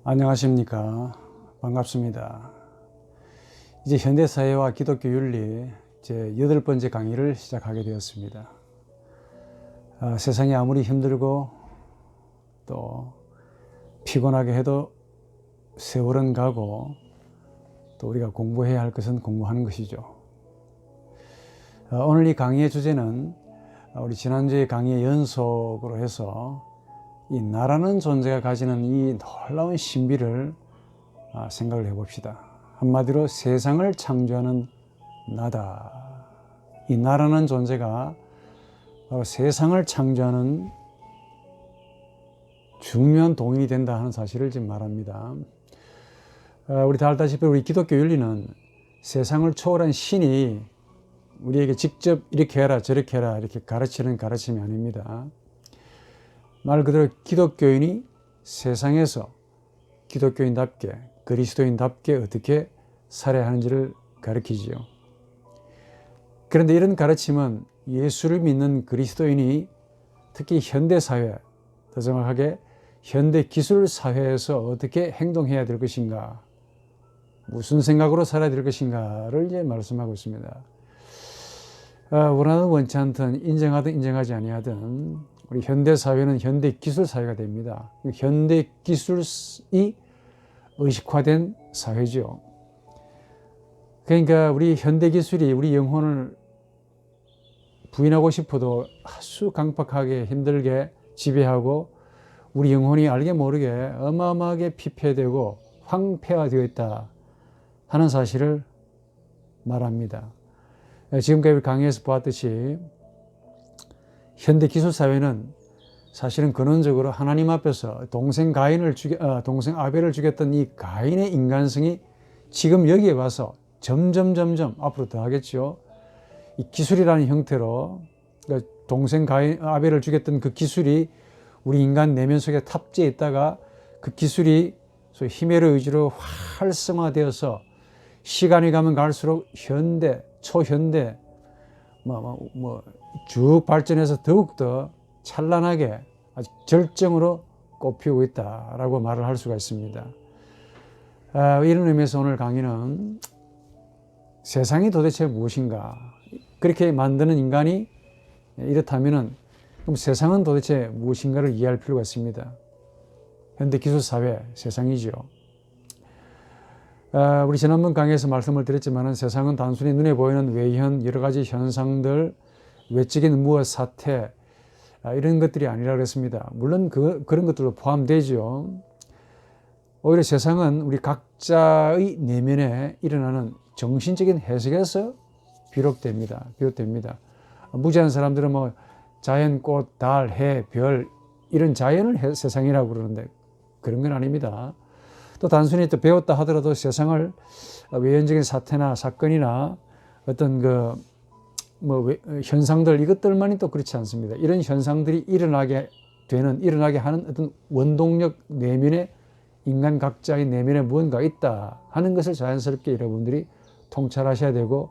안녕하십니까. 반갑습니다. 이제 현대사회와 기독교 윤리 제 8번째 강의를 시작하게 되었습니다. 세상이 아무리 힘들고 또 피곤하게 해도 세월은 가고 또 우리가 공부해야 할 것은 공부하는 것이죠. 오늘 이 강의의 주제는 우리 지난주에 강의의 연속으로 해서 이 나라는 존재가 가지는 이 놀라운 신비를 생각을 해봅시다. 한마디로 세상을 창조하는 나다. 이 나라는 존재가 바로 세상을 창조하는 중요한 동인이 된다 하는 사실을 지금 말합니다. 우리 다 알다시피 우리 기독교 윤리는 세상을 초월한 신이 우리에게 직접 이렇게 해라 저렇게 해라 이렇게 가르치는 가르침이 아닙니다. 말 그대로 기독교인이 세상에서 기독교인답게 그리스도인답게 어떻게 살아야 하는지를 가르치지요. 그런데 이런 가르침은 예수를 믿는 그리스도인이 특히 현대사회, 더 정확하게 현대기술사회에서 어떻게 행동해야 될 것인가, 무슨 생각으로 살아야 될 것인가를 이제 말씀하고 있습니다. 원하든 원치 않든 인정하든 인정하지 아니하든 우리 현대사회는 현대기술사회가 됩니다. 현대기술이 의식화된 사회죠. 그러니까 우리 현대기술이 우리 영혼을 부인하고 싶어도 아주 강팍하게 힘들게 지배하고 우리 영혼이 알게 모르게 어마어마하게 피폐되고 황폐화되어 있다 하는 사실을 말합니다. 지금까지 강의에서 보았듯이 현대기술사회는 사실은 근원적으로 하나님 앞에서 동생 아벨을 죽였던 이 가인의 인간성이 지금 여기에 와서 점점 앞으로 더 하겠죠. 이 기술이라는 형태로 동생 아벨을 죽였던 그 기술이 우리 인간 내면 속에 탑재해 있다가 그 기술이 소위 힘의 의지로 활성화되어서 시간이 가면 갈수록 현대, 초현대 쭉 발전해서 더욱더 찬란하게 아주 절정으로 꽃피우고 있다라고 말을 할 수가 있습니다. 이런 의미에서 오늘 강의는 세상이 도대체 무엇인가, 그렇게 만드는 인간이 이렇다면은 그럼 세상은 도대체 무엇인가를 이해할 필요가 있습니다. 현대기술사회 세상이죠. 우리 지난번 강의에서 말씀을 드렸지만 세상은 단순히 눈에 보이는 외현 여러 가지 현상들, 외적인 무엇 사태 이런 것들이 아니라 그랬습니다. 물론 그런 것들도 포함되죠. 오히려 세상은 우리 각자의 내면에 일어나는 정신적인 해석에서 비롯됩니다. 무지한 사람들은 자연, 꽃, 달, 해, 별 이런 자연을 세상이라고 그러는데 그런 건 아닙니다. 또 단순히 또 배웠다 하더라도 세상을 외연적인 사태나 사건이나 어떤 현상들 이것들만이 또 그렇지 않습니다. 이런 현상들이 일어나게 하는 어떤 원동력 내면에 인간 각자의 내면에 무언가 있다 하는 것을 자연스럽게 여러분들이 통찰하셔야 되고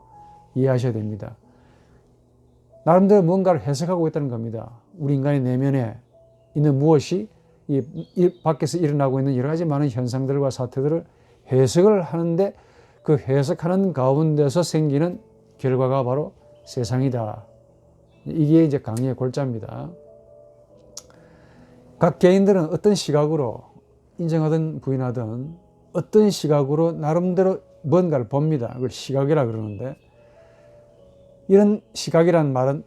이해하셔야 됩니다. 나름대로 무언가를 해석하고 있다는 겁니다. 우리 인간의 내면에 있는 무엇이 이 밖에서 일어나고 있는 여러 가지 많은 현상들과 사태들을 해석을 하는데 그 해석하는 가운데서 생기는 결과가 바로 세상이다. 이게 이제 강의의 골자입니다. 각 개인들은 어떤 시각으로 인정하든 부인하든 어떤 시각으로 나름대로 뭔가를 봅니다. 그걸 시각이라 그러는데 이런 시각이란 말은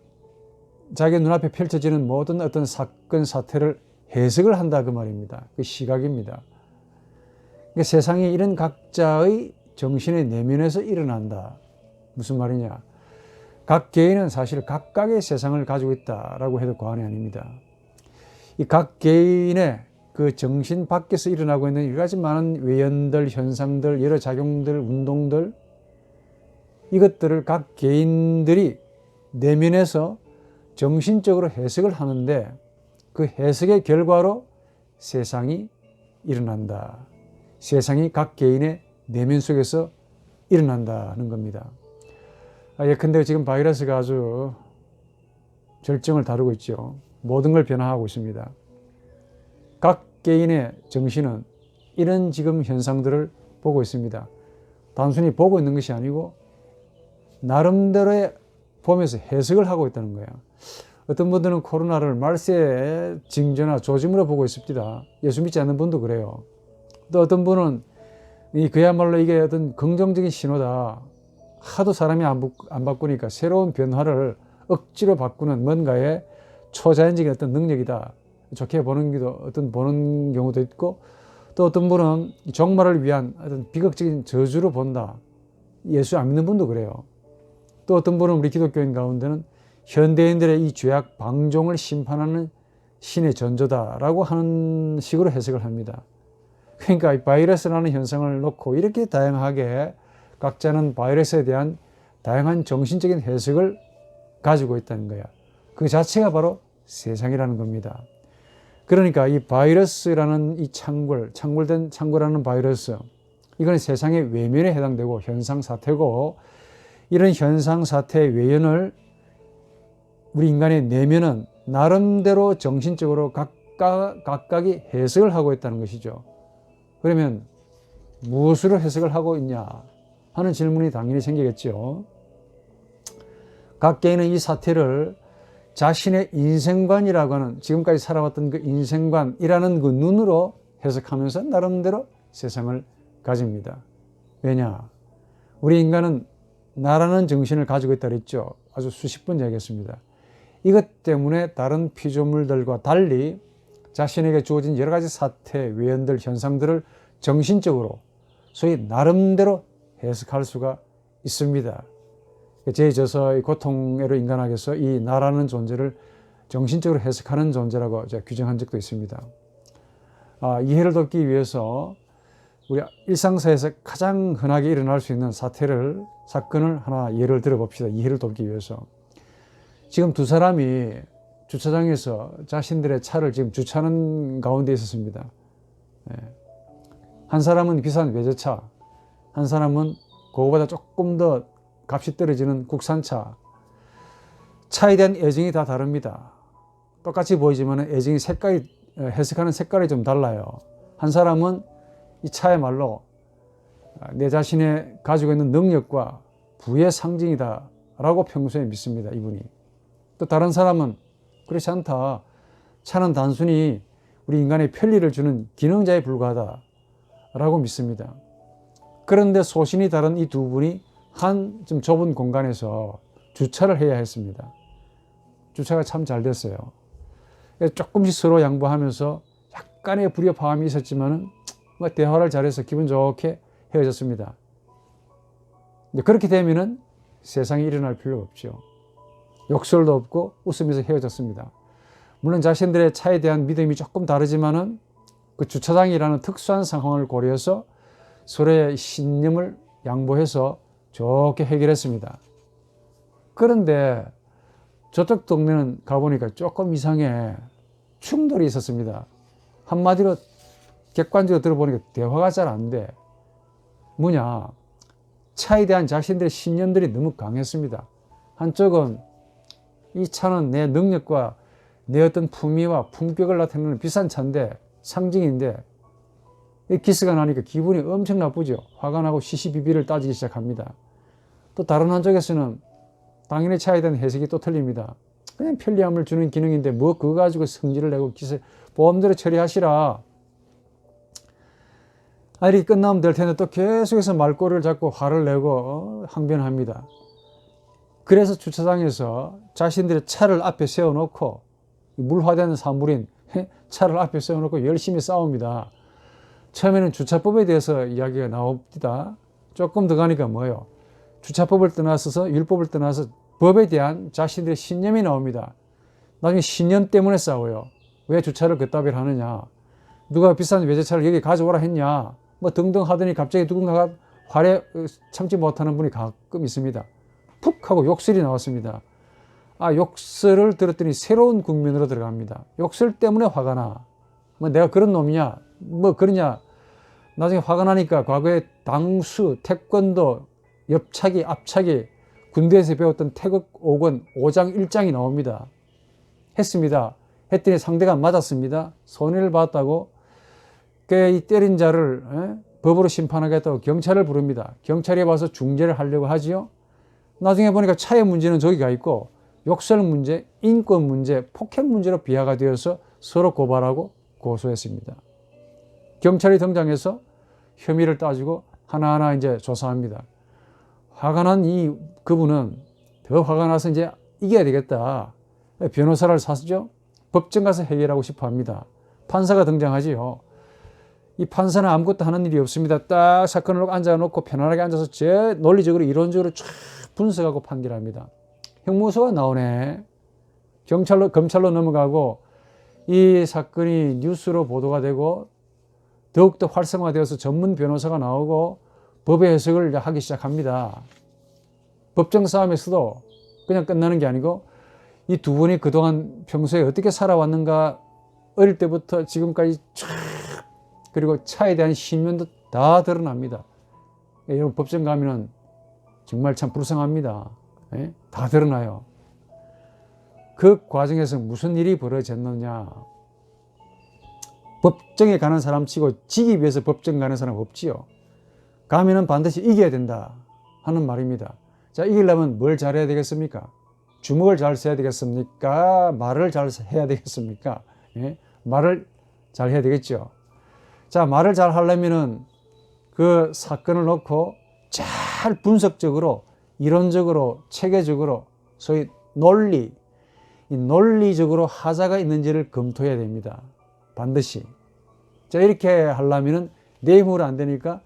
자기 눈앞에 펼쳐지는 모든 어떤 사건 사태를 해석을 한다 그 말입니다. 그 시각입니다. 그러니까 세상에 이런 각자의 정신의 내면에서 일어난다. 무슨 말이냐? 각 개인은 사실 각각의 세상을 가지고 있다라고 해도 과언이 아닙니다. 이 각 개인의 그 정신 밖에서 일어나고 있는 여러 가지 많은 외연들, 현상들, 여러 작용들, 운동들 이것들을 각 개인들이 내면에서 정신적으로 해석을 하는데 그 해석의 결과로 세상이 일어난다. 세상이 각 개인의 내면 속에서 일어난다는 겁니다. 예컨대 지금 바이러스가 아주 절정을 다루고 있죠. 모든 걸 변화하고 있습니다. 각 개인의 정신은 이런 지금 현상들을 보고 있습니다. 단순히 보고 있는 것이 아니고 나름대로의 보면서 해석을 하고 있다는 거예요. 어떤 분들은 코로나를 말세의 징조나 조짐으로 보고 있습니다. 예수 믿지 않는 분도 그래요. 또 어떤 분은 그야말로 이게 어떤 긍정적인 신호다. 하도 사람이 안 바꾸니까 새로운 변화를 억지로 바꾸는 뭔가의 초자연적인 어떤 능력이다. 좋게 보는 경우도 있고, 또 어떤 분은 종말을 위한 어떤 비극적인 저주로 본다. 예수 안 믿는 분도 그래요. 또 어떤 분은 우리 기독교인 가운데는 현대인들의 이 죄악 방종을 심판하는 신의 전조다라고 하는 식으로 해석을 합니다. 그러니까 이 바이러스라는 현상을 놓고 이렇게 다양하게 각자는 바이러스에 대한 다양한 정신적인 해석을 가지고 있다는 거야. 그 자체가 바로 세상이라는 겁니다. 그러니까 이 바이러스라는 이 창궐된 창궐하는 바이러스, 이건 세상의 외면에 해당되고 현상사태고, 이런 현상사태의 외연을 우리 인간의 내면은 나름대로 정신적으로 각각이 해석을 하고 있다는 것이죠. 그러면 무엇으로 해석을 하고 있냐 하는 질문이 당연히 생기겠죠. 각 개인은 이 사태를 자신의 인생관이라고 하는, 지금까지 살아왔던 그 인생관이라는 그 눈으로 해석하면서 나름대로 세상을 가집니다. 왜냐? 우리 인간은 나라는 정신을 가지고 있다 그랬죠. 아주 수십 번 얘기했습니다. 이것 때문에 다른 피조물들과 달리 자신에게 주어진 여러 가지 사태, 외연들, 현상들을 정신적으로 소위 나름대로 해석할 수가 있습니다. 제 저서의 고통애로 인간학에서 이 나라는 존재를 정신적으로 해석하는 존재라고 제가 규정한 적도 있습니다. 이해를 돕기 위해서 우리 일상사에서 가장 흔하게 일어날 수 있는 사건을 하나 예를 들어봅시다. 이해를 돕기 위해서. 지금 두 사람이 주차장에서 자신들의 차를 지금 주차하는 가운데 있었습니다. 한 사람은 비싼 외제차, 한 사람은 그거보다 조금 더 값이 떨어지는 국산차. 차에 대한 애정이 다 다릅니다. 똑같이 보이지만 애정이 해석하는 색깔이 좀 달라요. 한 사람은 이 차야말로 내 자신의 가지고 있는 능력과 부의 상징이다 라고 평소에 믿습니다. 이분이. 또 다른 사람은 그렇지 않다. 차는 단순히 우리 인간의 편리를 주는 기능자에 불과하다 라고 믿습니다. 그런데 소신이 다른 이 두 분이 한 좀 좁은 공간에서 주차를 해야 했습니다. 주차가 참 잘 됐어요. 조금씩 서로 양보하면서 약간의 불협화음이 있었지만은 대화를 잘해서 기분 좋게 헤어졌습니다. 그렇게 되면은 세상에 일어날 필요가 없죠. 욕설도 없고 웃으면서 헤어졌습니다. 물론 자신들의 차에 대한 믿음이 조금 다르지만은 그 주차장이라는 특수한 상황을 고려해서 서로의 신념을 양보해서 좋게 해결했습니다. 그런데 저쪽 동네는 가보니까 조금 이상해. 충돌이 있었습니다. 한마디로 객관적으로 들어보니까 대화가 잘 안 돼. 뭐냐? 차에 대한 자신들의 신념들이 너무 강했습니다. 한쪽은 이 차는 내 능력과 내 어떤 품위와 품격을 나타내는 비싼 차인데, 상징인데, 이 기스가 나니까 기분이 엄청 나쁘죠. 화가 나고 시시비비를 따지기 시작합니다. 또 다른 한쪽에서는 당연히 차에 대한 해석이 또 틀립니다. 그냥 편리함을 주는 기능인데 뭐 그거 가지고 성질을 내고 보험대로 처리하시라. 이렇게 끝나면 될 텐데 또 계속해서 말꼬리를 잡고 화를 내고 항변합니다. 그래서 주차장에서 자신들의 차를 앞에 세워놓고, 물화되는 사물인 차를 앞에 세워놓고 열심히 싸웁니다. 처음에는 주차법에 대해서 이야기가 나옵니다. 조금 더 가니까 뭐예요? 주차법을 떠나서 율법을 떠나서 법에 대한 자신들의 신념이 나옵니다. 나중에 신념 때문에 싸워요. 왜 주차를 그따위로 하느냐? 누가 비싼 외제차를 여기 가져오라 했냐? 뭐 등등 하더니 갑자기 누군가가 화를 참지 못하는 분이 가끔 있습니다. 푹 하고 욕설이 나왔습니다. 욕설을 들었더니 새로운 국면으로 들어갑니다. 욕설 때문에 화가 나. 뭐 내가 그런 놈이냐? 뭐 그러냐? 나중에 화가 나니까 과거에 당수, 태권도, 옆차기, 앞차기, 군대에서 배웠던 태극 5권 5장 1장이 나옵니다. 했습니다. 했더니 상대가 맞았습니다. 손해를 봤다고 이 때린 자를 법으로 심판하겠다고 경찰을 부릅니다. 경찰이 와서 중재를 하려고 하지요. 나중에 보니까 차의 문제는 저기가 있고 욕설 문제, 인권 문제, 폭행 문제로 비화가 되어서 서로 고발하고 고소했습니다. 경찰이 등장해서 혐의를 따지고 하나하나 이제 조사합니다. 화가 난 그분은 더 화가 나서 이제 이겨야 되겠다. 변호사를 사죠. 법정 가서 해결하고 싶어 합니다. 판사가 등장하지요. 이 판사는 아무것도 하는 일이 없습니다. 딱 사건을 앉아놓고 편안하게 앉아서 제 논리적으로 이론적으로 쫙 분석하고 판결합니다. 형무소가 나오네. 검찰로 넘어가고 이 사건이 뉴스로 보도가 되고 더욱더 활성화되어서 전문 변호사가 나오고 법의 해석을 하기 시작합니다. 법정 싸움에서도 그냥 끝나는 게 아니고 이 두 분이 그동안 평소에 어떻게 살아왔는가 어릴 때부터 지금까지 쫙 그리고 차에 대한 신념도 다 드러납니다. 여러분 법정 가면은 정말 참 불쌍합니다. 다 드러나요. 그 과정에서 무슨 일이 벌어졌느냐. 법정에 가는 사람 치고 지기 위해서 법정 가는 사람 없지요. 가면은 반드시 이겨야 된다 하는 말입니다. 자, 이기려면 뭘 잘해야 되겠습니까? 주먹을 잘 써야 되겠습니까? 말을 잘 해야 되겠습니까? 말을 잘 해야 되겠죠. 자, 말을 잘 하려면은 그 사건을 놓고 잘 분석적으로, 이론적으로, 체계적으로, 소위 논리적으로 하자가 있는지를 검토해야 됩니다. 반드시. 자, 이렇게 하려면은 내 힘으로 안 되니까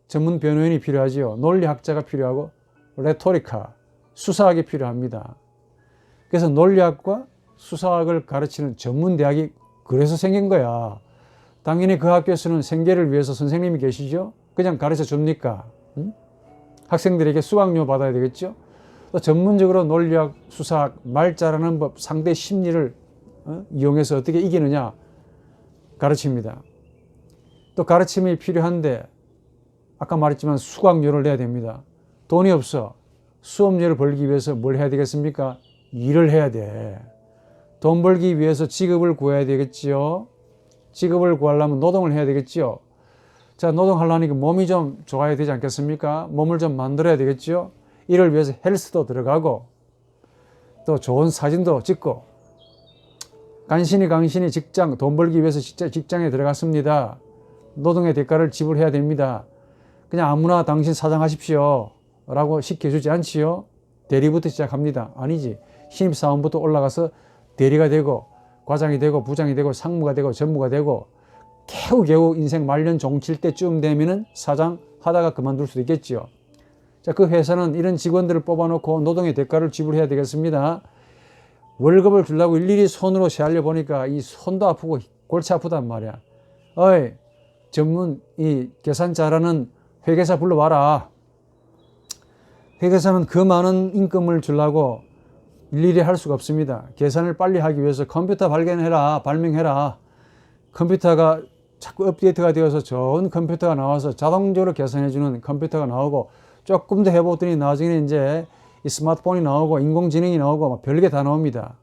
전문 변호인이 필요하지요. 논리학자가 필요하고 레토리카, 수사학이 필요합니다. 그래서 논리학과 수사학을 가르치는 전문 대학이 그래서 생긴 거야. 당연히 그 학교에서는 생계를 위해서 선생님이 계시죠. 그냥 가르쳐 줍니까? 학생들에게 수강료 받아야 되겠죠. 또 전문적으로 논리학, 수사학, 말 잘하는 법, 상대 심리를 이용해서 어떻게 이기느냐 가르칩니다. 또 가르침이 필요한데 아까 말했지만 수강료를 내야 됩니다. 돈이 없어. 수업료를 벌기 위해서 뭘 해야 되겠습니까? 일을 해야 돼. 돈 벌기 위해서 직업을 구해야 되겠지요. 직업을 구하려면 노동을 해야 되겠지요. 자, 노동하려니까 몸이 좀 좋아야 되지 않겠습니까? 몸을 좀 만들어야 되겠지요. 이를 위해서 헬스도 들어가고 또 좋은 사진도 찍고 간신히 직장, 돈 벌기 위해서 직장에 들어갔습니다. 노동의 대가를 지불해야 됩니다. 그냥 아무나 당신 사장하십시오 라고 시켜주지 않지요. 대리부터 시작합니다. 아니지. 신입사원부터 올라가서 대리가 되고 과장이 되고 부장이 되고 상무가 되고 전무가 되고 겨우 인생 말년 종칠 때쯤 되면은 사장 하다가 그만둘 수도 있겠지요. 자, 그 회사는 이런 직원들을 뽑아놓고 노동의 대가를 지불해야 되겠습니다. 월급을 주려고 일일이 손으로 세알려 보니까 이 손도 아프고 골치 아프단 말이야. 어이, 전문 이 계산 잘하는 회계사 불러와라. 회계사는 그 많은 임금을 주려고 일일이 할 수가 없습니다. 계산을 빨리 하기 위해서 컴퓨터 발명해라. 컴퓨터가 자꾸 업데이트가 되어서 좋은 컴퓨터가 나와서 자동적으로 계산해주는 컴퓨터가 나오고 조금 더 해보더니 나중에 이제 이 스마트폰이 나오고 인공지능이 나오고 막 별게 다 나옵니다.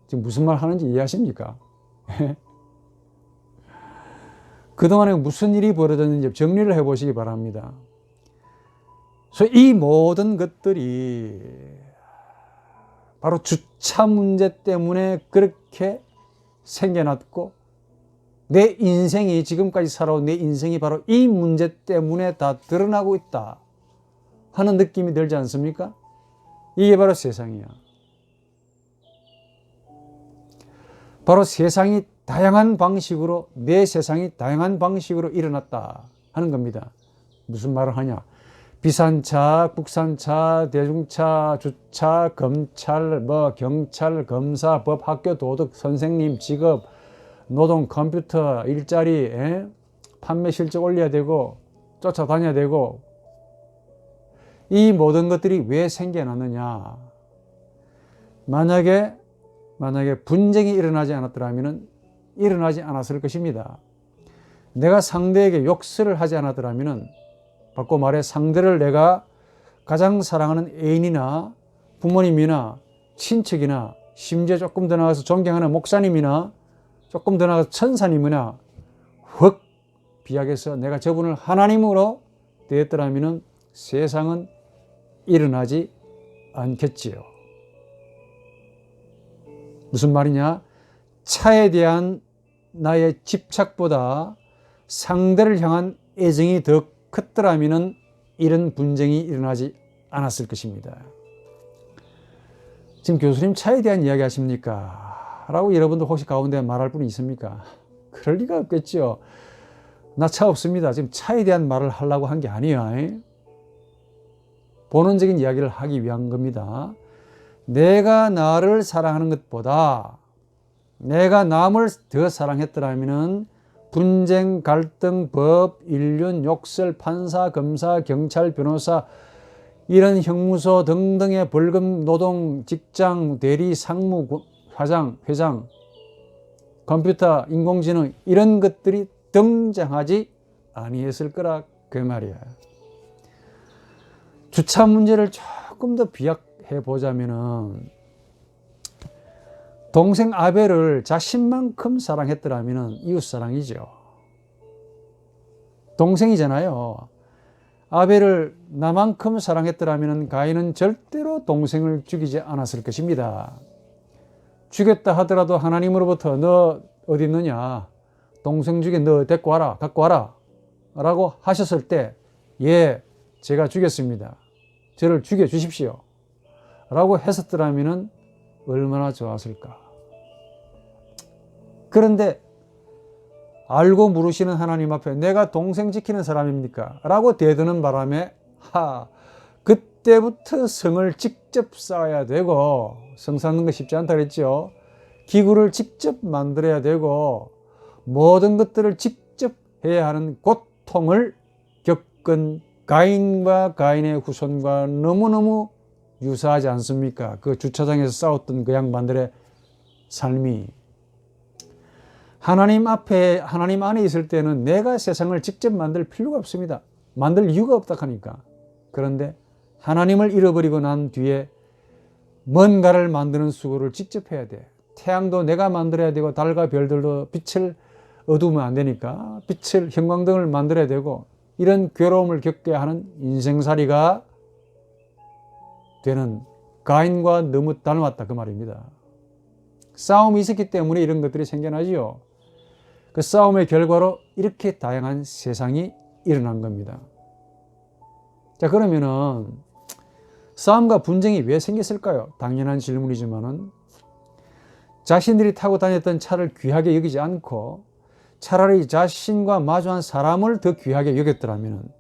지금 무슨 말 하는지 이해하십니까? 그동안에 무슨 일이 벌어졌는지 정리를 해보시기 바랍니다. 그래서 이 모든 것들이 바로 주차 문제 때문에 그렇게 생겨났고 내 인생이 지금까지 살아온 내 인생이 바로 이 문제 때문에 다 드러나고 있다 하는 느낌이 들지 않습니까? 이게 바로 세상이야. 바로 세상이 다양한 방식으로 내 세상이 다양한 방식으로 일어났다 하는 겁니다. 무슨 말을 하냐? 비산차, 국산차, 대중차, 주차, 검찰, 경찰, 검사, 법, 학교, 도덕, 선생님, 직업, 노동, 컴퓨터, 일자리, 판매 실적 올려야 되고 쫓아다녀야 되고 이 모든 것들이 왜 생겨났느냐? 만약에 분쟁이 일어나지 않았더라면 일어나지 않았을 것입니다. 내가 상대에게 욕설을 하지 않았더라면 바꿔 말해 상대를 내가 가장 사랑하는 애인이나 부모님이나 친척이나 심지어 조금 더 나가서 존경하는 목사님이나 조금 더 나가서 천사님이나 확 비약해서 내가 저분을 하나님으로 대했더라면 세상은 일어나지 않겠지요. 무슨 말이냐? 차에 대한 나의 집착보다 상대를 향한 애정이 더 컸더라면 이런 분쟁이 일어나지 않았을 것입니다. 지금 교수님 차에 대한 이야기 하십니까? 라고 여러분들 혹시 가운데 말할 분이 있습니까? 그럴 리가 없겠죠. 나 차 없습니다. 지금 차에 대한 말을 하려고 한 게 아니에요. 본원적인 이야기를 하기 위한 겁니다. 내가 나를 사랑하는 것보다 내가 남을 더 사랑했더라면 분쟁, 갈등, 법, 인륜, 욕설, 판사, 검사, 경찰, 변호사 이런 형무소 등등의 벌금, 노동, 직장, 대리, 상무, 회장, 컴퓨터, 인공지능 이런 것들이 등장하지 아니했을 거라 그 말이야. 주차 문제를 조금 더 비약해 보자면은 동생 아벨을 자신만큼 사랑했더라면 이웃사랑이죠. 동생이잖아요. 아벨을 나만큼 사랑했더라면 가인은 절대로 동생을 죽이지 않았을 것입니다. 죽였다 하더라도 하나님으로부터 너 어디 있느냐? 동생 중에 너 데리고 와라, 갖고 와라 라고 하셨을 때 예, 제가 죽였습니다. 저를 죽여주십시오 라고 했었더라면 얼마나 좋았을까. 그런데 알고 물으시는 하나님 앞에 내가 동생 지키는 사람입니까? 라고 대드는 바람에 그때부터 성을 직접 쌓아야 되고, 성 쌓는 거 쉽지 않다 그랬죠. 기구를 직접 만들어야 되고 모든 것들을 직접 해야 하는 고통을 겪은 가인과 가인의 후손과 너무너무 유사하지 않습니까? 그 주차장에서 싸웠던 그 양반들의 삶이. 하나님 앞에, 하나님 안에 있을 때는 내가 세상을 직접 만들 필요가 없습니다. 만들 이유가 없다 하니까. 그런데 하나님을 잃어버리고 난 뒤에 뭔가를 만드는 수고를 직접 해야 돼. 태양도 내가 만들어야 되고 달과 별들도 빛을 어두우면 안 되니까 빛을, 형광등을 만들어야 되고 이런 괴로움을 겪게 하는 인생살이가 되는 가인과 너무 닮았다 그 말입니다. 싸움이 있었기 때문에 이런 것들이 생겨나지요. 그 싸움의 결과로 이렇게 다양한 세상이 일어난 겁니다. 자, 그러면은 싸움과 분쟁이 왜 생겼을까요? 당연한 질문이지만은 자신들이 타고 다녔던 차를 귀하게 여기지 않고 차라리 자신과 마주한 사람을 더 귀하게 여겼더라면,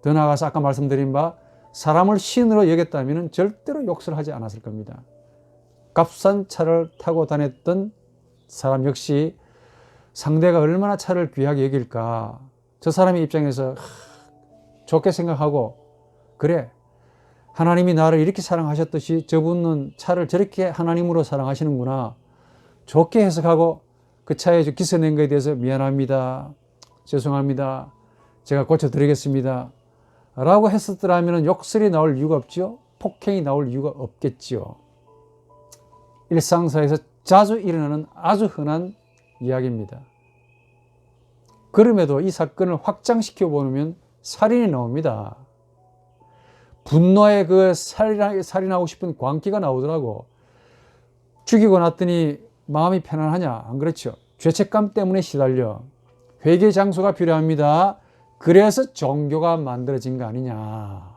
더 나아가서 아까 말씀드린 바 사람을 신으로 여겼다면 절대로 욕설 하지 않았을 겁니다. 값싼 차를 타고 다녔던 사람 역시 상대가 얼마나 차를 귀하게 여길까, 저 사람의 입장에서 좋게 생각하고, 그래 하나님이 나를 이렇게 사랑하셨듯이 저분은 차를 저렇게 하나님으로 사랑하시는구나, 좋게 해석하고 그 차에 기스 낸 것에 대해서 미안합니다, 죄송합니다, 제가 고쳐드리겠습니다 라고 했었더라면 욕설이 나올 이유가 없죠. 폭행이 나올 이유가 없겠죠. 일상사에서 자주 일어나는 아주 흔한 이야기입니다. 그럼에도 이 사건을 확장시켜 보면 살인이 나옵니다. 분노에 그 살인하고 싶은 광기가 나오더라고. 죽이고 났더니 마음이 편안하냐? 안 그렇죠. 죄책감 때문에 시달려. 회개 장소가 필요합니다. 그래서 종교가 만들어진 거 아니냐.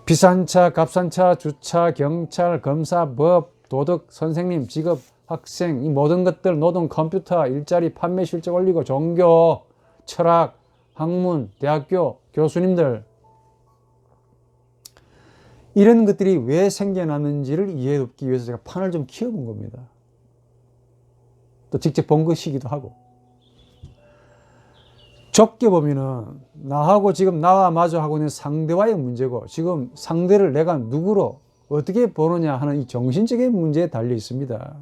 비싼 차, 값싼 차, 주차, 경찰, 검사, 법, 도덕, 선생님, 직업, 학생, 이 모든 것들, 노동, 컴퓨터, 일자리, 판매 실적 올리고, 종교, 철학, 학문, 대학교, 교수님들, 이런 것들이 왜 생겨났는지를 이해돕기 위해서 제가 판을 좀 키워본 겁니다. 또 직접 본 것이기도 하고. 좁게 보면은 나하고 지금 나와 마주하고 있는 상대와의 문제고, 지금 상대를 내가 누구로 어떻게 보느냐 하는 이 정신적인 문제에 달려 있습니다.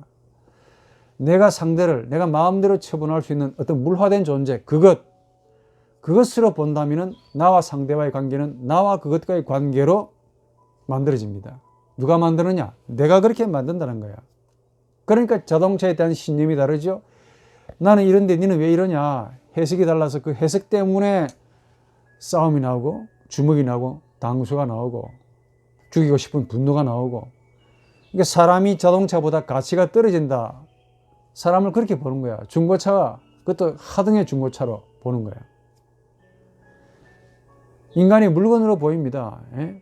내가 상대를 내가 마음대로 처분할 수 있는 어떤 물화된 존재, 그것으로 본다면은 나와 상대와의 관계는 나와 그것과의 관계로 만들어집니다. 누가 만드느냐? 내가 그렇게 만든다는 거야. 그러니까 자동차에 대한 신념이 다르죠. 나는 이런데 니는 왜 이러냐. 해석이 달라서 그 해석 때문에 싸움이 나오고 주먹이 나오고 당수가 나오고 죽이고 싶은 분노가 나오고. 그러니까 사람이 자동차보다 가치가 떨어진다. 사람을 그렇게 보는 거야. 중고차가 그것도 하등의 중고차로 보는 거야. 인간이 물건으로 보입니다. 예?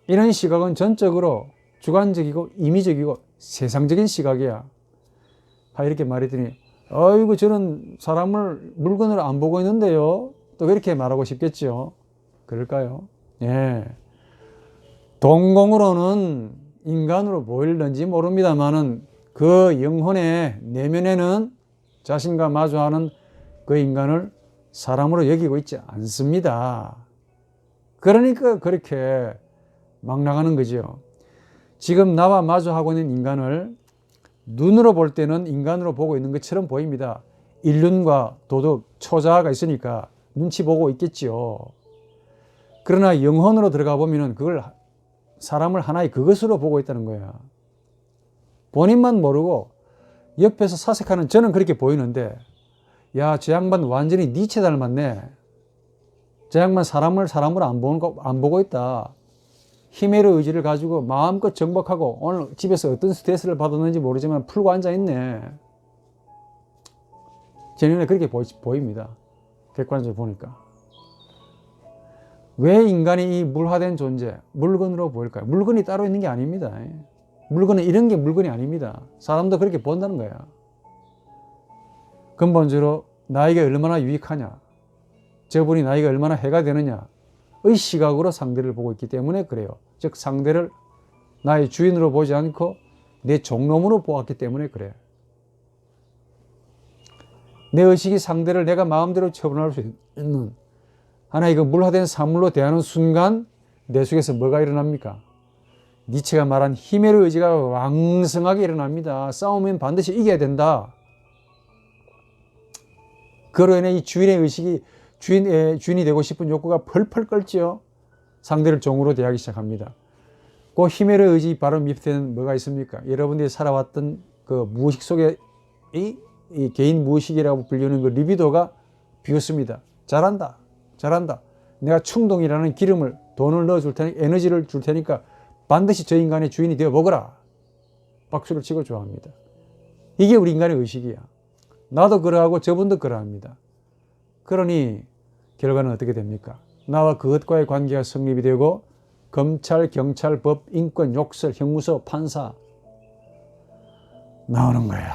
이런 시각은 전적으로 주관적이고 임의적이고 세상적인 시각이야. 이렇게 말했더니 아이고 저는 사람을 물건으로 안 보고 있는데요. 또 그렇게 말하고 싶겠죠. 그럴까요? 예. 동공으로는 인간으로 보일는지 모릅니다만은 그 영혼의 내면에는 자신과 마주하는 그 인간을 사람으로 여기고 있지 않습니다. 그러니까 그렇게 막 나가는 거죠. 지금 나와 마주하고 있는 인간을 눈으로 볼 때는 인간으로 보고 있는 것처럼 보입니다. 인륜과 도덕, 초자가 있으니까 눈치 보고 있겠지요. 그러나 영혼으로 들어가 보면은 그걸 사람을 하나의 그것으로 보고 있다는 거야. 본인만 모르고 옆에서 사색하는 저는 그렇게 보이는데 야, 저 양반 완전히 니체 닮았네. 저 양반 사람을 사람으로 안 보고 있다. 힘의 의지를 가지고 마음껏 정복하고 오늘 집에서 어떤 스트레스를 받았는지 모르지만 풀고 앉아있네. 제 눈에 그렇게 보입니다. 객관적으로 보니까. 왜 인간이 이 물화된 존재, 물건으로 보일까요? 물건이 따로 있는 게 아닙니다. 물건은 이런 게 물건이 아닙니다. 사람도 그렇게 본다는 거야. 근본적으로 나에게 얼마나 유익하냐, 저분이 나에게 얼마나 해가 되느냐의 시각으로 상대를 보고 있기 때문에 그래요. 즉 상대를 나의 주인으로 보지 않고 내 종놈으로 보았기 때문에 그래. 내 의식이 상대를 내가 마음대로 처분할 수 있는 하나의 그 물화된 사물로 대하는 순간 내 속에서 뭐가 일어납니까? 니체가 말한 힘의 의지가 왕성하게 일어납니다. 싸우면 반드시 이겨야 된다. 그로 인해 이 주인의 의식이 주인이 되고 싶은 욕구가 펄펄 끓지요. 상대를 종으로 대하기 시작합니다. 그 힘의 의지 바로 밑에는 뭐가 있습니까? 여러분들이 살아왔던 그 무의식 속에 이 개인 무의식이라고 불리는 그 리비도가 비웃습니다. 잘한다. 잘한다. 내가 충동이라는 기름을, 돈을 넣어줄 테니까, 에너지를 줄 테니까 반드시 저 인간의 주인이 되어 보거라. 박수를 치고 좋아합니다. 이게 우리 인간의 의식이야. 나도 그러하고 저분도 그러합니다. 그러니 결과는 어떻게 됩니까? 나와 그것과의 관계가 성립이 되고 검찰, 경찰, 법, 인권, 욕설, 형무소, 판사 나오는 거야.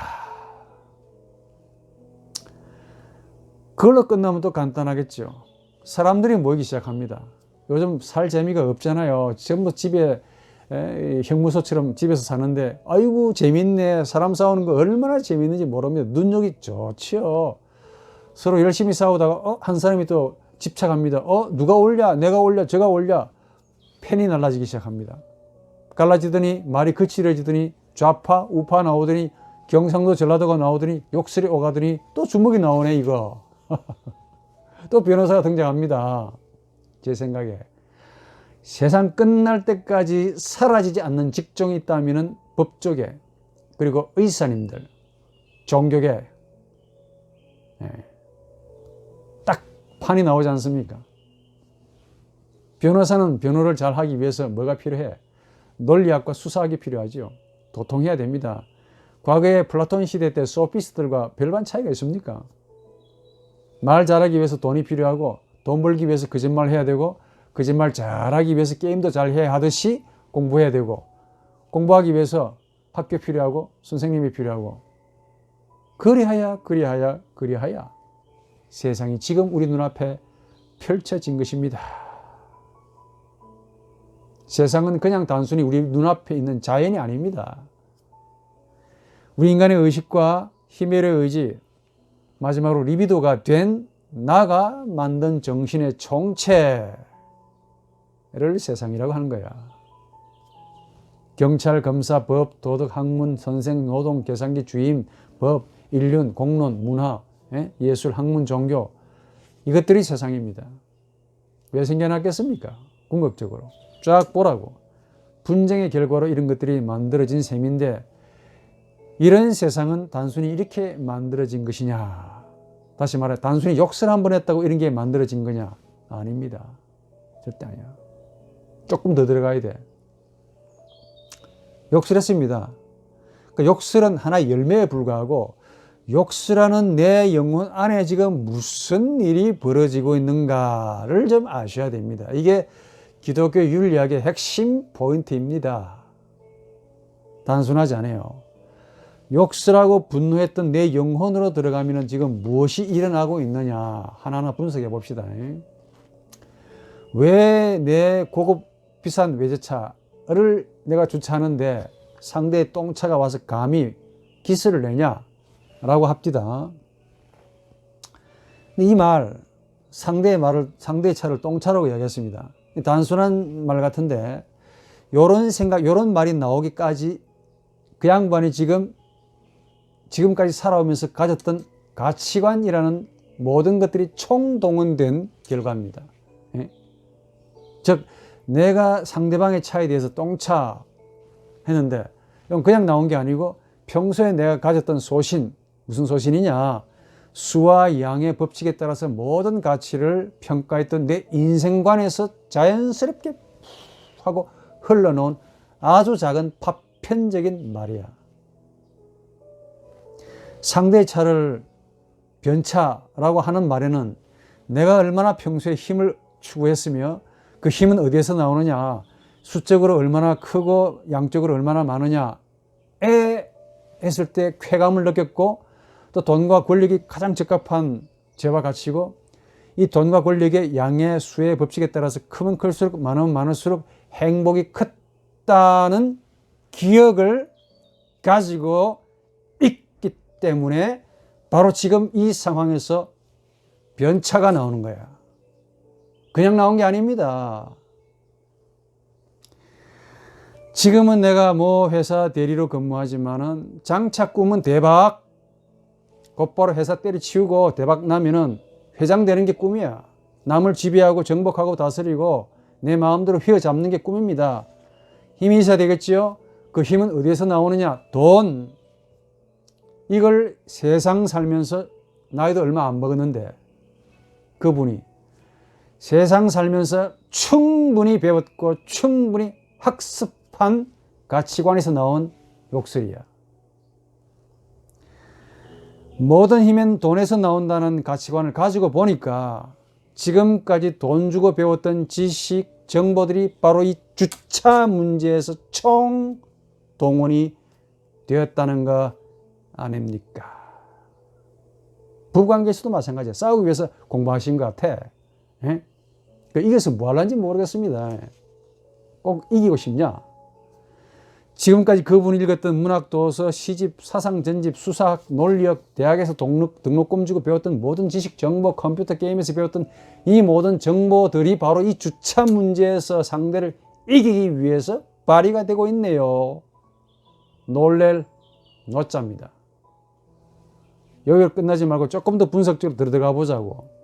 그걸로 끝나면 또 간단하겠죠. 사람들이 모이기 시작합니다. 요즘 살 재미가 없잖아요. 전부 집에 형무소처럼 집에서 사는데 아이고 재밌네. 사람 싸우는 거 얼마나 재밌는지 모릅니다. 눈욕이 좋지요. 서로 열심히 싸우다가 한 사람이 또 집착합니다. 누가 올려? 내가 올려? 제가 올려? 펜이 날라지기 시작합니다. 갈라지더니 말이 거칠어지더니 좌파 우파 나오더니 경상도 전라도가 나오더니 욕설이 오가더니 또 주먹이 나오네 이거. 또 변호사가 등장합니다. 제 생각에 세상 끝날 때까지 사라지지 않는 직종이 있다면 법조계 그리고 의사님들 종교계 딱 판이 나오지 않습니까? 변호사는 변호를 잘 하기 위해서 뭐가 필요해? 논리학과 수사학이 필요하죠. 도통해야 됩니다. 과거에 플라톤 시대 때 소피스트들과 별반 차이가 있습니까? 말 잘하기 위해서 돈이 필요하고 돈 벌기 위해서 거짓말 해야 되고 거짓말 잘하기 위해서 게임도 잘 해야 하듯이 공부해야 되고 공부하기 위해서 학교 필요하고 선생님이 필요하고 그리하여 세상이 지금 우리 눈앞에 펼쳐진 것입니다. 세상은 그냥 단순히 우리 눈앞에 있는 자연이 아닙니다. 우리 인간의 의식과 힘의 의지 마지막으로 리비도가 된 나가 만든 정신의 총체를 세상이라고 하는 거야. 경찰, 검사, 법, 도덕, 학문, 선생, 노동, 계산기, 주임, 법, 인륜, 공론, 문화, 예술, 학문, 종교 이것들이 세상입니다. 왜 생겨났겠습니까? 궁극적으로 쫙 보라고. 분쟁의 결과로 이런 것들이 만들어진 셈인데 이런 세상은 단순히 이렇게 만들어진 것이냐? 다시 말해 단순히 욕설 한 번 했다고 이런 게 만들어진 거냐? 아닙니다. 절대 아니야. 조금 더 들어가야 돼. 욕설했습니다. 그 욕설은 하나의 열매에 불과하고 욕설하는 내 영혼 안에 지금 무슨 일이 벌어지고 있는가를 좀 아셔야 됩니다. 이게 기독교 윤리학의 핵심 포인트입니다. 단순하지 않아요. 욕설하고 분노했던 내 영혼으로 들어가면 지금 무엇이 일어나고 있느냐 하나하나 분석해 봅시다. 왜 내 고급 비싼 외제차를 내가 주차하는데 상대의 똥차가 와서 감히 기스를 내냐 라고 합디다. 이 말, 상대의 차를 똥차라고 이야기했습니다. 단순한 말 같은데 요런 생각, 요런 말이 나오기까지 그 양반이 지금까지 살아오면서 가졌던 가치관이라는 모든 것들이 총동원된 결과입니다. 즉 내가 상대방의 차에 대해서 똥차 했는데 이건 그냥 나온 게 아니고 평소에 내가 가졌던 소신, 무슨 소신이냐, 수와 양의 법칙에 따라서 모든 가치를 평가했던 내 인생관에서 자연스럽게 하고 흘러놓은 아주 작은 파편적인 말이야. 상대의 차를 변차라고 하는 말에는 내가 얼마나 평소에 힘을 추구했으며 그 힘은 어디에서 나오느냐, 수적으로 얼마나 크고 양적으로 얼마나 많으냐에 했을 때 쾌감을 느꼈고, 또 돈과 권력이 가장 적합한 죄와 가치고, 이 돈과 권력의 양의 수의 법칙에 따라서 크면 클수록 많으면 많을수록 행복이 컸다는 기억을 가지고 있기 때문에 바로 지금 이 상황에서 변차가 나오는 거야. 그냥 나온 게 아닙니다. 지금은 내가 뭐 회사 대리로 근무하지만은 장차 꿈은 대박. 곧바로 회사 때려치우고 대박 나면은 회장 되는 게 꿈이야. 남을 지배하고 정복하고 다스리고 내 마음대로 휘어잡는 게 꿈입니다. 힘이 있어야 되겠지요? 그 힘은 어디에서 나오느냐? 돈. 이걸 세상 살면서 나이도 얼마 안 먹었는데 그분이 세상 살면서 충분히 배웠고 충분히 학습한 가치관에서 나온 욕설이야. 모든 힘은 돈에서 나온다는 가치관을 가지고 보니까 지금까지 돈 주고 배웠던 지식, 정보들이 바로 이 주차 문제에서 총동원이 되었다는 거 아닙니까? 부부관계에서도 마찬가지야. 싸우기 위해서 공부하신 것 같아. 예? 이겨서 뭐 하려는지 모르겠습니다. 꼭 이기고 싶냐? 지금까지 그분이 읽었던 문학, 도서, 시집, 사상, 전집, 수사학, 논리학, 대학에서 등록금 주고 배웠던 모든 지식, 정보, 컴퓨터 게임에서 배웠던 이 모든 정보들이 바로 이 주차 문제에서 상대를 이기기 위해서 발휘가 되고 있네요. 놀랄 노자입니다. 여기로 끝나지 말고 조금 더 분석적으로 들어가 보자고.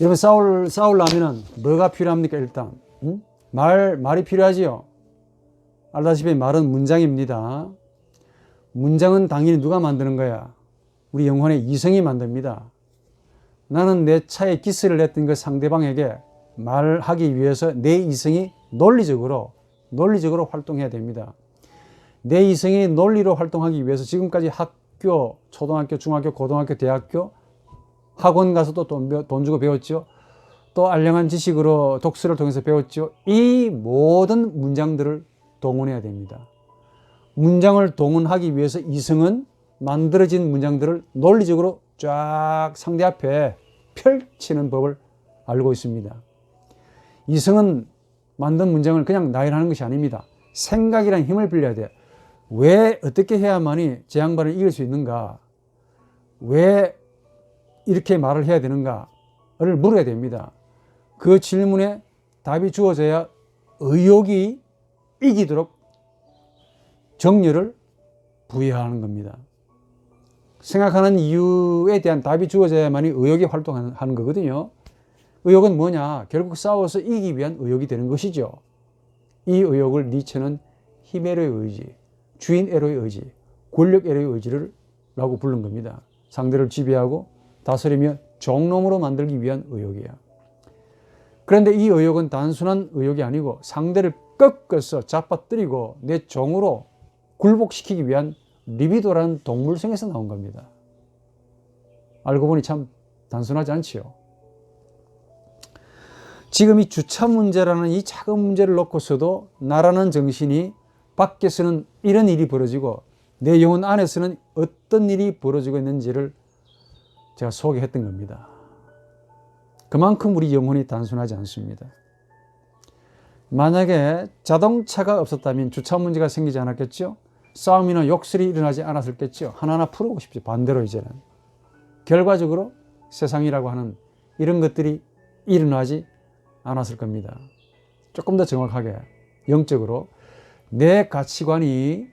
여러분 싸우려면은 뭐가 필요합니까? 일단 말이 필요하지요. 알다시피 말은 문장입니다. 문장은 당연히 누가 만드는 거야? 우리 영혼의 이성이 만듭니다. 나는 내 차에 기스를 냈던 그 상대방에게 말하기 위해서 내 이성이 논리적으로 활동해야 됩니다. 내 이성이 논리로 활동하기 위해서 지금까지 학교, 초등학교, 중학교, 고등학교, 대학교, 학원 가서도 돈 주고 배웠죠. 또 알량한 지식으로 독서를 통해서 배웠죠. 이 모든 문장들을 동원해야 됩니다. 문장을 동원하기 위해서 이성은 만들어진 문장들을 논리적으로 쫙 상대 앞에 펼치는 법을 알고 있습니다. 이성은 만든 문장을 그냥 나열하는 것이 아닙니다. 생각이란 힘을 빌려야 돼. 왜 어떻게 해야만이 제 양반을 이길 수 있는가? 왜 이렇게 말을 해야 되는가를 물어야 됩니다. 그 질문에 답이 주어져야 의욕이 이기도록 정열을 부여하는 겁니다. 생각하는 이유에 대한 답이 주어져야만이 의욕이 활동하는 거거든요. 의욕은 뭐냐? 결국 싸워서 이기기 위한 의욕이 되는 것이죠. 이 의욕을 니체는 히메로의 의지, 주인애로의 의지, 권력애로의 의지를 라고 부른 겁니다. 상대를 지배하고 다스리며 종놈으로 만들기 위한 의욕이야. 그런데 이 의욕은 단순한 의욕이 아니고 상대를 꺾어서 잡아뜨리고 내 종으로 굴복시키기 위한 리비도라는 동물성에서 나온 겁니다. 알고 보니 참 단순하지 않지요. 지금 이 주차 문제라는 이 작은 문제를 놓고서도 나라는 정신이 밖에서는 이런 일이 벌어지고 내 영혼 안에서는 어떤 일이 벌어지고 있는지를 제가 소개했던 겁니다. 그만큼 우리 영혼이 단순하지 않습니다. 만약에 자동차가 없었다면 주차 문제가 생기지 않았겠죠? 싸움이나 욕설이 일어나지 않았을겠죠? 하나하나 풀어보고 싶죠. 반대로 이제는. 결과적으로 세상이라고 하는 이런 것들이 일어나지 않았을 겁니다. 조금 더 정확하게 영적으로 내 가치관이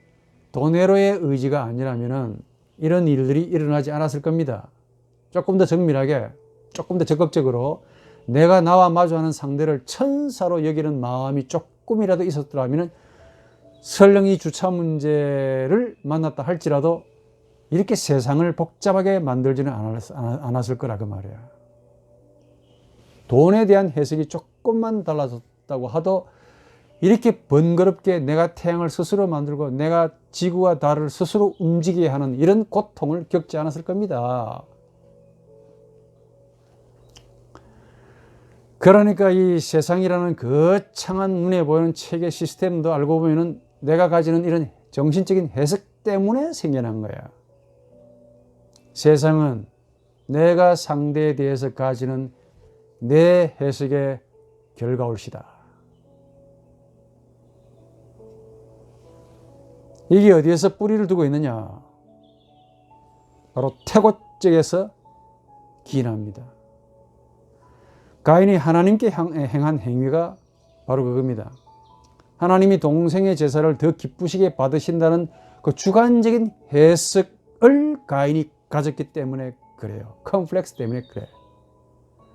돈에로의 의지가 아니라면 이런 일들이 일어나지 않았을 겁니다. 조금 더 정밀하게, 조금 더 적극적으로 내가 나와 마주하는 상대를 천사로 여기는 마음이 조금이라도 있었더라면 설령 이 주차 문제를 만났다 할지라도 이렇게 세상을 복잡하게 만들지는 않았을 거라 그 말이야. 돈에 대한 해석이 조금만 달라졌다고 하도 이렇게 번거롭게 내가 태양을 스스로 만들고 내가 지구와 달을 스스로 움직이게 하는 이런 고통을 겪지 않았을 겁니다. 그러니까 이 세상이라는 거창한 눈에 보이는 체계 시스템도 알고 보면 내가 가지는 이런 정신적인 해석 때문에 생겨난 거야. 세상은 내가 상대에 대해서 가지는 내 해석의 결과올시다. 이게 어디에서 뿌리를 두고 있느냐? 바로 태고적에서 기인합니다. 가인이 하나님께 행한 행위가 바로 그겁니다. 하나님이 동생의 제사를 더 기쁘시게 받으신다는 그 주관적인 해석을 가인이 가졌기 때문에 그래요. 컴플렉스 때문에 그래.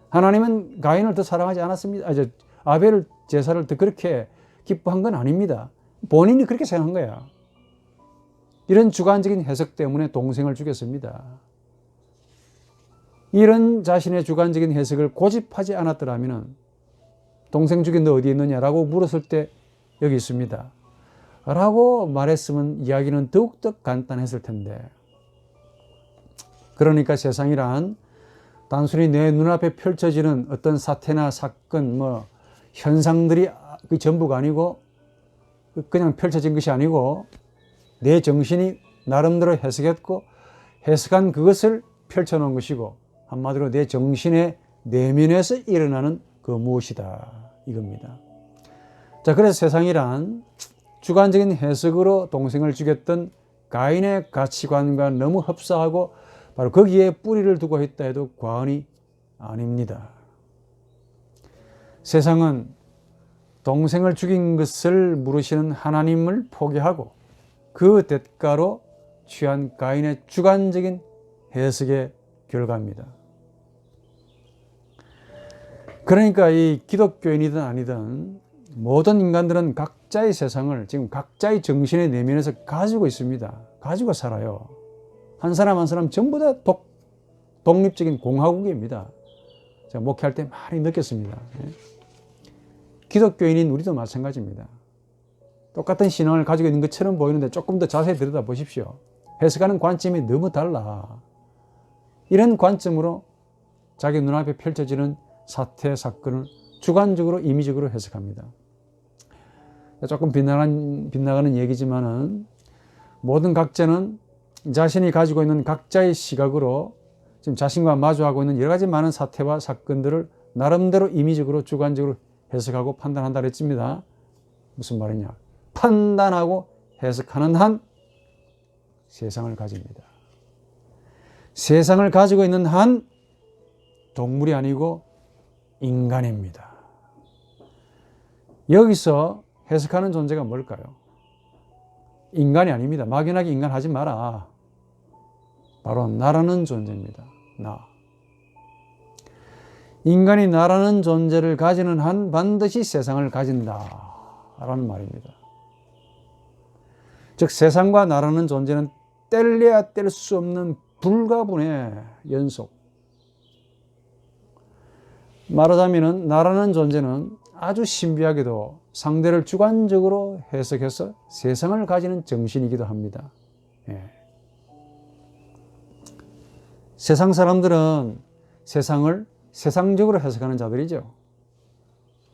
하나님은 가인을 더 사랑하지 않았습니다. 아벨을 제사를 더 그렇게 기뻐한 건 아닙니다. 본인이 그렇게 생각한 거야. 이런 주관적인 해석 때문에 동생을 죽였습니다. 이런 자신의 주관적인 해석을 고집하지 않았더라면 동생 죽인 너 어디 있느냐라고 물었을 때 여기 있습니다. 라고 말했으면 이야기는 더욱더 간단했을 텐데. 그러니까 세상이란 단순히 내 눈앞에 펼쳐지는 어떤 사태나 사건, 현상들이 그 전부가 아니고 그냥 펼쳐진 것이 아니고 내 정신이 나름대로 해석했고 해석한 그것을 펼쳐놓은 것이고 한마디로 내 정신의 내면에서 일어나는 그 무엇이다 이겁니다. 자, 그래서 세상이란 주관적인 해석으로 동생을 죽였던 가인의 가치관과 너무 흡사하고 바로 거기에 뿌리를 두고 있다 해도 과언이 아닙니다. 세상은 동생을 죽인 것을 물으시는 하나님을 포기하고 그 대가로 취한 가인의 주관적인 해석의 결과입니다. 그러니까 이 기독교인이든 아니든 모든 인간들은 각자의 세상을 지금 각자의 정신의 내면에서 가지고 있습니다. 가지고 살아요. 한 사람 한 사람 전부 다 독립적인 공화국입니다. 제가 목회할 때 많이 느꼈습니다. 기독교인인 우리도 마찬가지입니다. 똑같은 신앙을 가지고 있는 것처럼 보이는데 조금 더 자세히 들여다보십시오. 해석하는 관점이 너무 달라. 이런 관점으로 자기 눈앞에 펼쳐지는 사태, 사건을 주관적으로, 임의적으로 해석합니다. 조금 빗나가는 얘기지만은 모든 각자는 자신이 가지고 있는 각자의 시각으로 지금 자신과 마주하고 있는 여러 가지 많은 사태와 사건들을 나름대로 임의적으로, 주관적으로 해석하고 판단한다 그랬습니다. 무슨 말이냐? 판단하고 해석하는 한 세상을 가집니다. 세상을 가지고 있는 한 동물이 아니고 인간입니다. 여기서 해석하는 존재가 뭘까요? 인간이 아닙니다. 막연하게 인간 하지 마라. 바로 나라는 존재입니다. 나. 인간이 나라는 존재를 가지는 한 반드시 세상을 가진다 라는 말입니다. 즉 세상과 나라는 존재는 뗄래야 뗄 수 없는 불가분의 연속. 말하자면 나라는 존재는 아주 신비하게도 상대를 주관적으로 해석해서 세상을 가지는 정신이기도 합니다. 예. 세상 사람들은 세상을 세상적으로 해석하는 자들이죠.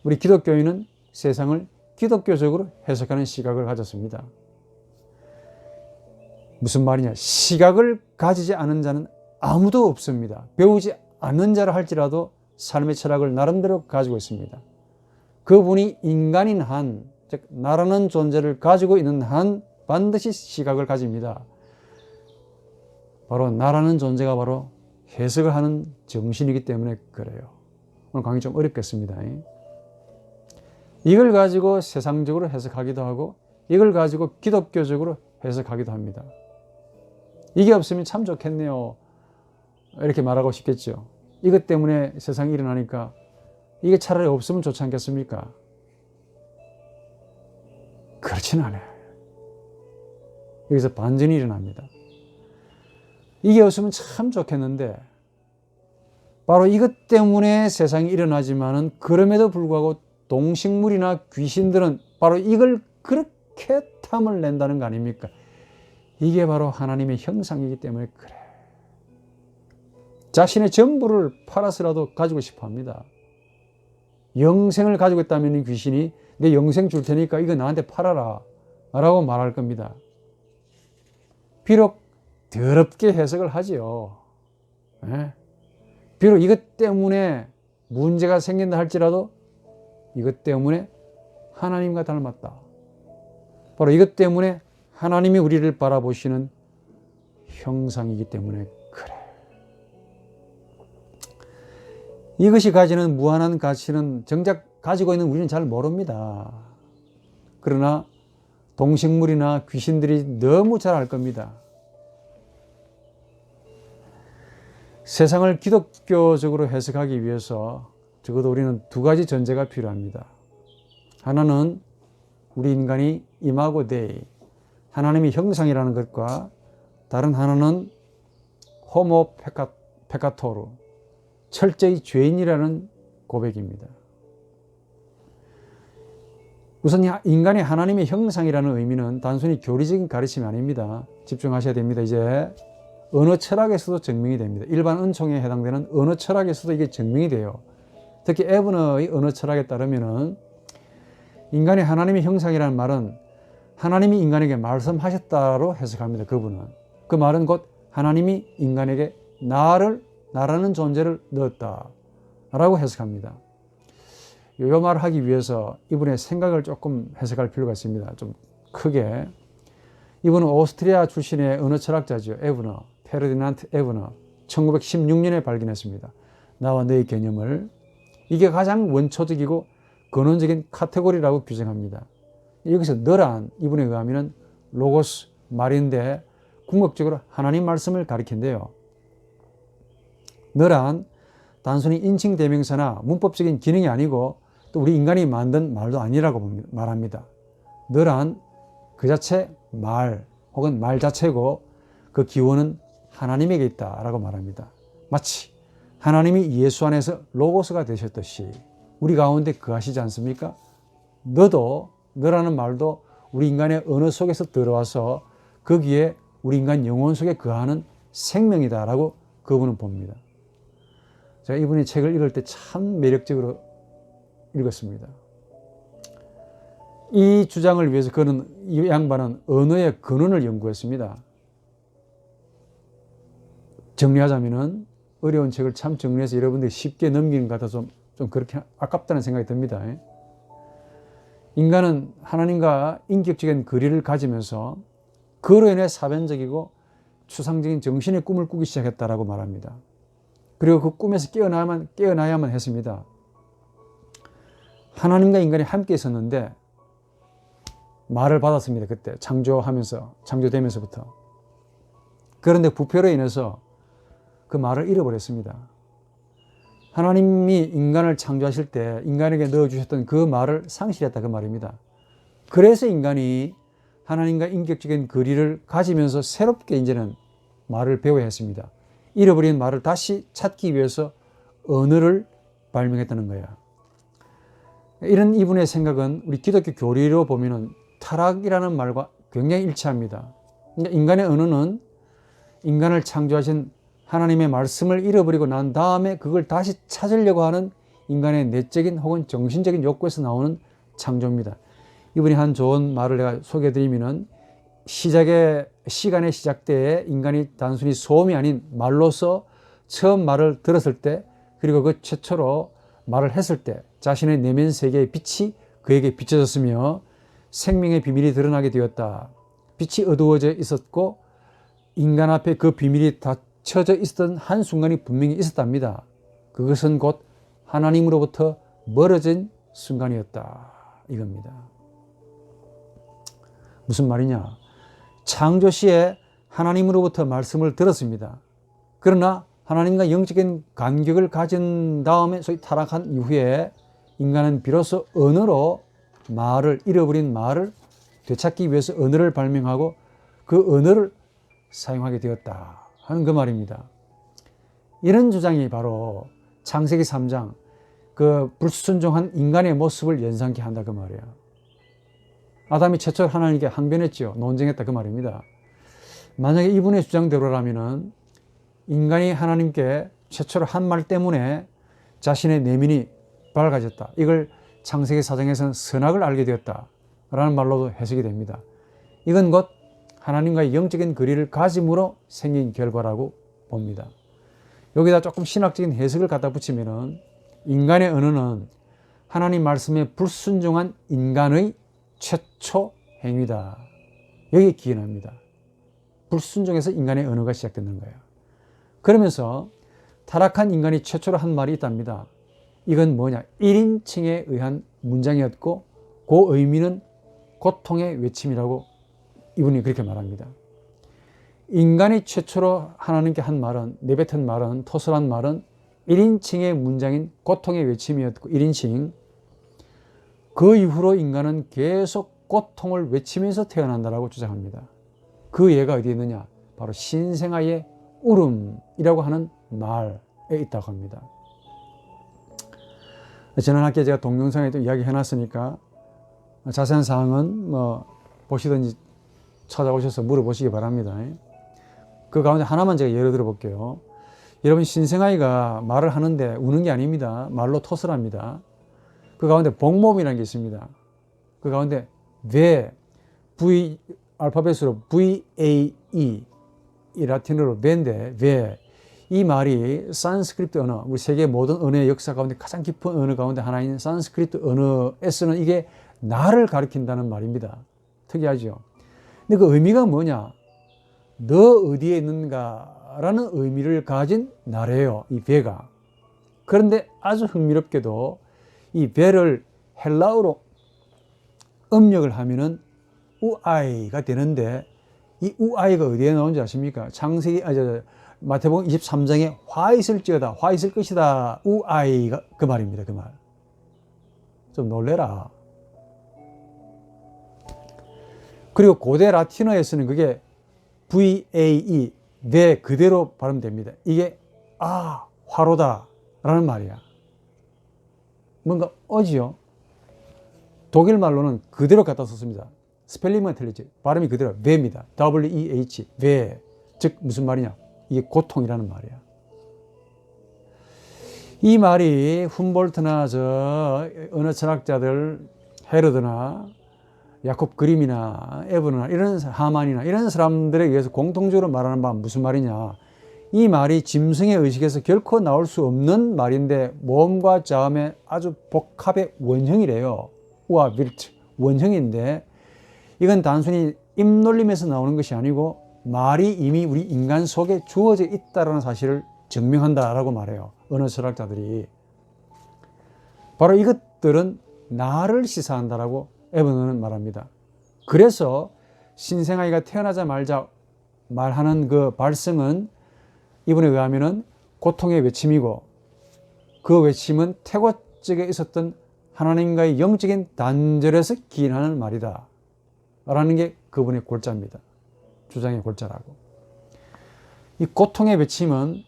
우리 기독교인은 세상을 기독교적으로 해석하는 시각을 가졌습니다. 무슨 말이냐? 시각을 가지지 않은 자는 아무도 없습니다. 배우지 않는 자라 할지라도 삶의 철학을 나름대로 가지고 있습니다. 그분이 인간인 한, 즉 나라는 존재를 가지고 있는 한 반드시 시각을 가집니다. 바로 나라는 존재가 바로 해석을 하는 정신이기 때문에 그래요. 오늘 강의 좀 어렵겠습니다. 이걸 가지고 세상적으로 해석하기도 하고 이걸 가지고 기독교적으로 해석하기도 합니다. 이게 없으면 참 좋겠네요. 이렇게 말하고 싶겠죠. 이것 때문에 세상이 일어나니까 이게 차라리 없으면 좋지 않겠습니까? 그렇진 않아요. 여기서 반전이 일어납니다. 이게 없으면 참 좋겠는데 바로 이것 때문에 세상이 일어나지만은 그럼에도 불구하고 동식물이나 귀신들은 바로 이걸 그렇게 탐을 낸다는 거 아닙니까? 이게 바로 하나님의 형상이기 때문에 그래. 자신의 전부를 팔아서라도 가지고 싶어 합니다. 영생을 가지고 있다면 귀신이 내 영생 줄 테니까 이거 나한테 팔아라 라고 말할 겁니다. 비록 더럽게 해석을 하지요. 네? 비록 이것 때문에 문제가 생긴다 할지라도 이것 때문에 하나님과 닮았다. 바로 이것 때문에 하나님이 우리를 바라보시는 형상이기 때문에 그래. 이것이 가지는 무한한 가치는 정작 가지고 있는 우리는 잘 모릅니다. 그러나 동식물이나 귀신들이 너무 잘 알 겁니다. 세상을 기독교적으로 해석하기 위해서 적어도 우리는 두 가지 전제가 필요합니다. 하나는 우리 인간이 이마고 데이, 하나님의 형상이라는 것과 다른 하나는 호모 페카토르, 철저히 죄인이라는 고백입니다. 우선 인간이 하나님의 형상이라는 의미는 단순히 교리적인 가르침이 아닙니다. 집중하셔야 됩니다. 이제 언어 철학에서도 증명이 됩니다. 일반 은총에 해당되는 언어 철학에서도 이게 증명이 돼요. 특히 에브너의 언어 철학에 따르면은 인간이 하나님의 형상이라는 말은 하나님이 인간에게 말씀하셨다로 해석합니다. 그분은. 그 말은 곧 하나님이 인간에게 나라는 존재를 넣었다라고 해석합니다. 이 말을 하기 위해서 이분의 생각을 조금 해석할 필요가 있습니다. 좀 크게. 이분은 오스트리아 출신의 언어 철학자죠. 에브너, 페르디난트 에브너. 1916년에 발견했습니다. 나와 너의 개념을. 이게 가장 원초적이고 근원적인 카테고리라고 규정합니다. 여기서 너란 이분에 의하면 로고스 말인데 궁극적으로 하나님 말씀을 가리킨대요. 너란 단순히 인칭 대명사나 문법적인 기능이 아니고 또 우리 인간이 만든 말도 아니라고 말합니다. 너란 그 자체 말 혹은 말 자체고 그 기원은 하나님에게 있다라고 말합니다. 마치 하나님이 예수 안에서 로고스가 되셨듯이 우리 가운데 거하시지 않습니까? 너라는 말도 우리 인간의 언어 속에서 들어와서 거기에 우리 인간 영혼 속에 거하는 생명이다라고 그분은 봅니다. 제가 이분의 책을 읽을 때 참 매력적으로 읽었습니다. 이 주장을 위해서 이 양반은 언어의 근원을 연구했습니다. 정리하자면은 어려운 책을 참 정리해서 여러분들이 쉽게 넘기는 것 같아서 좀 그렇게 아깝다는 생각이 듭니다. 인간은 하나님과 인격적인 거리를 가지면서 그로 인해 사변적이고 추상적인 정신의 꿈을 꾸기 시작했다라고 말합니다. 그리고 그 꿈에서 깨어나야만 했습니다. 하나님과 인간이 함께 있었는데 말을 받았습니다. 그때 창조되면서부터. 그런데 부패로 인해서 그 말을 잃어버렸습니다. 하나님이 인간을 창조하실 때 인간에게 넣어주셨던 그 말을 상실했다 그 말입니다. 그래서 인간이 하나님과 인격적인 거리를 가지면서 새롭게 이제는 말을 배워야 했습니다. 잃어버린 말을 다시 찾기 위해서 언어를 발명했다는 거야. 이런 이분의 생각은 우리 기독교 교리로 보면은 타락이라는 말과 굉장히 일치합니다. 인간의 언어는 인간을 창조하신 하나님의 말씀을 잃어버리고 난 다음에 그걸 다시 찾으려고 하는 인간의 내적인 혹은 정신적인 욕구에서 나오는 창조입니다. 이분이 한 좋은 말을 내가 소개해드리면은 시간의 시작 때에 인간이 단순히 소음이 아닌 말로서 처음 말을 들었을 때, 그리고 그 최초로 말을 했을 때 자신의 내면 세계의 빛이 그에게 비춰졌으며 생명의 비밀이 드러나게 되었다. 빛이 어두워져 있었고 인간 앞에 그 비밀이 닫혀져 있었던 한순간이 분명히 있었답니다. 그것은 곧 하나님으로부터 멀어진 순간이었다. 이겁니다. 무슨 말이냐? 창조 시에 하나님으로부터 말씀을 들었습니다. 그러나 하나님과 영적인 간격을 가진 다음에 소위 타락한 이후에 인간은 비로소 언어로 잃어버린 말을 되찾기 위해서 언어를 발명하고 그 언어를 사용하게 되었다 하는 그 말입니다. 이런 주장이 바로 창세기 3장 그 불순종한 인간의 모습을 연상케 한다 그 말이에요. 아담이 최초로 하나님께 항변했죠. 논쟁했다 그 말입니다. 만약에 이분의 주장대로라면은 인간이 하나님께 최초로 한 말 때문에 자신의 내면이 밝아졌다. 이걸 창세기 4장에서는 선악을 알게 되었다 라는 말로도 해석이 됩니다. 이건 곧 하나님과의 영적인 거리를 가짐으로 생긴 결과라고 봅니다. 여기다 조금 신학적인 해석을 갖다 붙이면은 인간의 언어는 하나님 말씀에 불순종한 인간의 최초 행위다. 여기에 기인합니다. 불순종해서 인간의 언어가 시작되는 거예요. 그러면서 타락한 인간이 최초로 한 말이 있답니다. 이건 뭐냐? 1인칭에 의한 문장이었고 그 의미는 고통의 외침이라고 이분이 그렇게 말합니다. 인간이 최초로 하나님께 한 말은, 내뱉은 말은, 토설한 말은 1인칭의 문장인 고통의 외침이었고 1인칭. 그 이후로 인간은 계속 고통을 외치면서 태어난다라고 주장합니다. 그 예가 어디에 있느냐? 바로 신생아의 울음이라고 하는 말에 있다고 합니다. 지난 학기에 제가 동영상에 또 이야기 해놨으니까 자세한 사항은 보시든지 찾아오셔서 물어보시기 바랍니다. 그 가운데 하나만 제가 예를 들어 볼게요. 여러분, 신생아이가 말을 하는데 우는 게 아닙니다. 말로 토설합니다. 그 가운데 복모음이라는 게 있습니다. 그 가운데 알파벳으로 VAE, 이 라틴어로 베인데 이 말이 산스크리트 언어, 우리 세계 모든 언어의 역사 가운데 가장 깊은 언어 가운데 하나인 산스크리트 언어에서는 이게 나를 가리킨다는 말입니다. 특이하죠. 근데 그 의미가 뭐냐? 너 어디에 있는가 라는 의미를 가진 나래요, 이 베가. 그런데 아주 흥미롭게도 이 베를 헬라어로 음력을 하면은 우아이가 되는데, 이 우아이가 어디에 나오는지 아십니까? 마태복음 23장에 화 있을지어다, 화 있을 것이다, 우아이가 그 말입니다. 그 말. 좀 놀래라. 그리고 고대 라틴어에서는 그게 VAE, 네 그대로 발음됩니다. 이게 화로다 라는 말이야. 뭔가 어지요. 독일 말로는 그대로 갖다 썼습니다. 스펠링만 틀리지 발음이 그대로 왜입니다. WEH, 왜. 즉 무슨 말이냐? 이게 고통이라는 말이야. 이 말이 훔볼트나 언어 철학자들 헤로드나 야콥 그림이나 에브나 이런 하만이나 이런 사람들에 의해서 공통적으로 말하는 바는 무슨 말이냐? 이 말이 짐승의 의식에서 결코 나올 수 없는 말인데 모음과 자음의 아주 복합의 원형이래요. 우아 빌트 원형인데 이건 단순히 입놀림에서 나오는 것이 아니고 말이 이미 우리 인간 속에 주어져 있다는 사실을 증명한다라고 말해요. 언어 철학자들이. 바로 이것들은 나를 시사한다라고 에브너는 말합니다. 그래서 신생아이가 태어나자마자 말하는 그 발성은 이분에 의하면은 고통의 외침이고 그 외침은 태고적에 있었던 하나님과의 영적인 단절에서 기인하는 말이다 라는 게 그분의 골자입니다. 주장의 골자라고. 이 고통의 외침은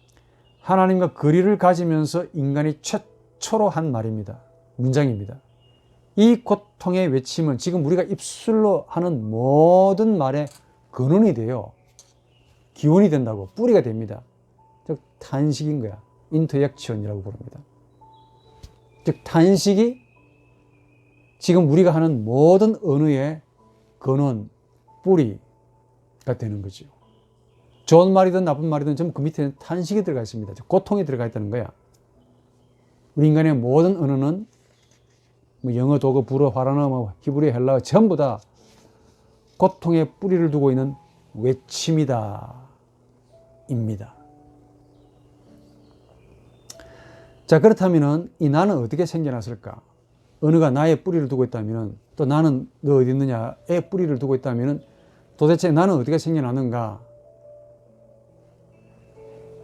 하나님과 거리를 가지면서 인간이 최초로 한 말입니다. 문장입니다. 이 고통의 외침은 지금 우리가 입술로 하는 모든 말의 근원이 돼요. 기원이 된다고, 뿌리가 됩니다. 즉 탄식인 거야. 인터액션이라고 부릅니다. 즉 탄식이 지금 우리가 하는 모든 언어의 근원, 뿌리가 되는 거죠. 좋은 말이든 나쁜 말이든 전부 그 밑에는 탄식이 들어가 있습니다. 즉 고통이 들어가 있다는 거야. 우리 인간의 모든 언어는 뭐 영어, 독어, 불어, 화라나, 뭐 히브리, 헬라어 전부 다 고통의 뿌리를 두고 있는 외침이다 입니다. 자, 그렇다면 이 나는 어떻게 생겨났을까? 언어가 나의 뿌리를 두고 있다면, 또 나는 너 어디 있느냐의 뿌리를 두고 있다면 도대체 나는 어떻게 생겨났는가?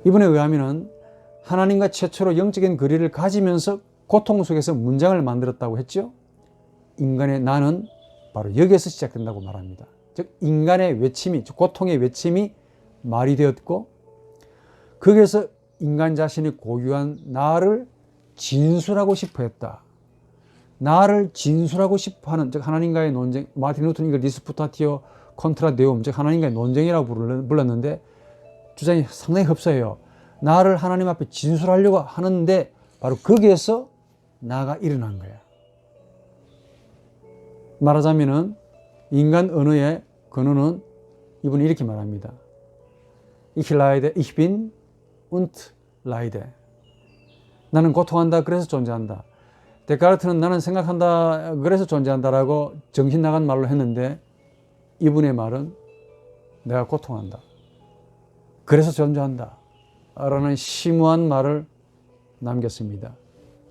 이분에 의하면 하나님과 최초로 영적인 거리를 가지면서 고통 속에서 문장을 만들었다고 했죠. 인간의 나는 바로 여기에서 시작된다고 말합니다. 즉 인간의 외침이, 고통의 외침이 말이 되었고, 거기에서 인간 자신이 고유한 나를 진술하고 싶어 했다. 나를 진술하고 싶어 하는, 즉 하나님과의 논쟁, 마틴 루터는 이걸 디스푸타티오 콘트라 데움, 즉 하나님과의 논쟁이라고 불렀는데 주장이 상당히 흡사해요. 나를 하나님 앞에 진술하려고 하는데 바로 거기에서 나가 일어난 거야. 말하자면은 인간 언어의 근원은 이분이 이렇게 말합니다. Ich leide, ich bin und leide. 나는 고통한다, 그래서 존재한다. 데카르트는 나는 생각한다, 그래서 존재한다라고 정신 나간 말로 했는데 이분의 말은 내가 고통한다, 그래서 존재한다 라는 심오한 말을 남겼습니다.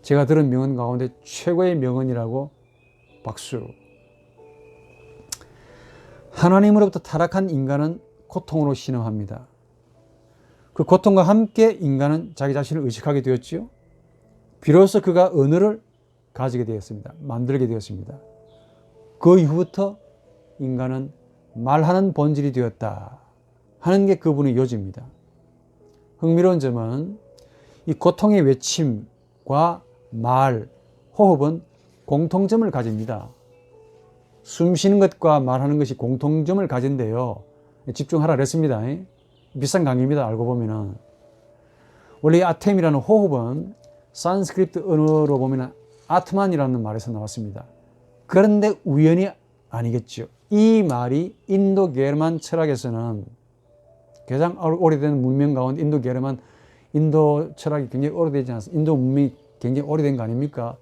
제가 들은 명언 가운데 최고의 명언이라고 박수. 하나님으로부터 타락한 인간은 고통으로 신음합니다. 그 고통과 함께 인간은 자기 자신을 의식하게 되었지요. 비로소 그가 언어를 가지게 되었습니다. 만들게 되었습니다. 그 이후부터 인간은 말하는 본질이 되었다 하는 게 그분의 요지입니다. 흥미로운 점은 이 고통의 외침과 말, 호흡은 공통점을 가집니다. 숨 쉬는 것과 말하는 것이 공통점을 가진대요. 집중하라 그랬습니다. 비싼 강의입니다. 알고 보면은. 원래 이 아템이라는 호흡은 산스크리트 언어로 보면 아트만이라는 말에서 나왔습니다. 그런데 우연이 아니겠죠. 이 말이 인도 게르만 철학에서는 가장 오래된 문명 가운데 인도 철학이 굉장히 오래되지 않습니까? 인도 문명이 굉장히 오래된 거 아닙니까?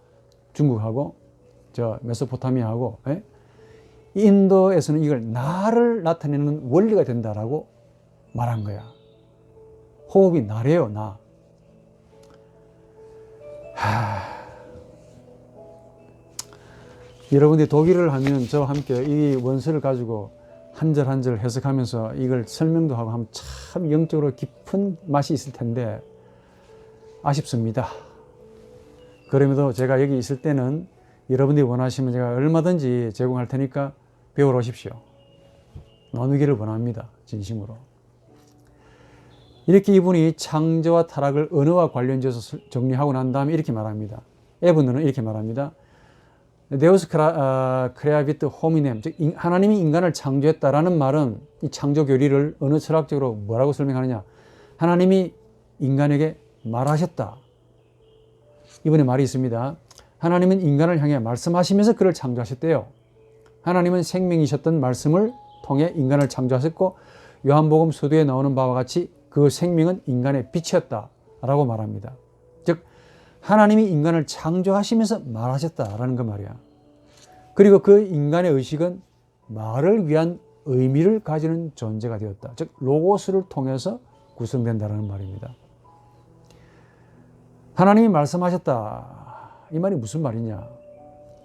중국하고 저 메소포타미아하고. 인도에서는 이걸 나를 나타내는 원리가 된다라고 말한 거야. 호흡이 나래요, 나. 여러분들이 독일어를 하면 저와 함께 이 원서를 가지고 한 절 한 절 해석하면서 이걸 설명도 하고 하면 참 영적으로 깊은 맛이 있을 텐데 아쉽습니다. 그럼에도 제가 여기 있을 때는 여러분들이 원하시면 제가 얼마든지 제공할 테니까 배우러 오십시오. 나누기를 원합니다. 진심으로. 이렇게 이분이 창조와 타락을 언어와 관련지어서 정리하고 난 다음에 이렇게 말합니다. 에브너는 이렇게 말합니다. 데우스 크레아비트 호미넴, 즉 하나님이 인간을 창조했다라는 말은 이 창조 교리를 언어 철학적으로 뭐라고 설명하느냐? 하나님이 인간에게 말하셨다. 이번에 말이 있습니다. 하나님은 인간을 향해 말씀하시면서 그를 창조하셨대요. 하나님은 생명이셨던 말씀을 통해 인간을 창조하셨고 요한복음 서두에 나오는 바와 같이 그 생명은 인간의 빛이었다라고 말합니다. 즉 하나님이 인간을 창조하시면서 말하셨다라는 그 말이야. 그리고 그 인간의 의식은 말을 위한 의미를 가지는 존재가 되었다. 즉 로고스를 통해서 구성된다는 말입니다. 하나님이 말씀하셨다. 이 말이 무슨 말이냐?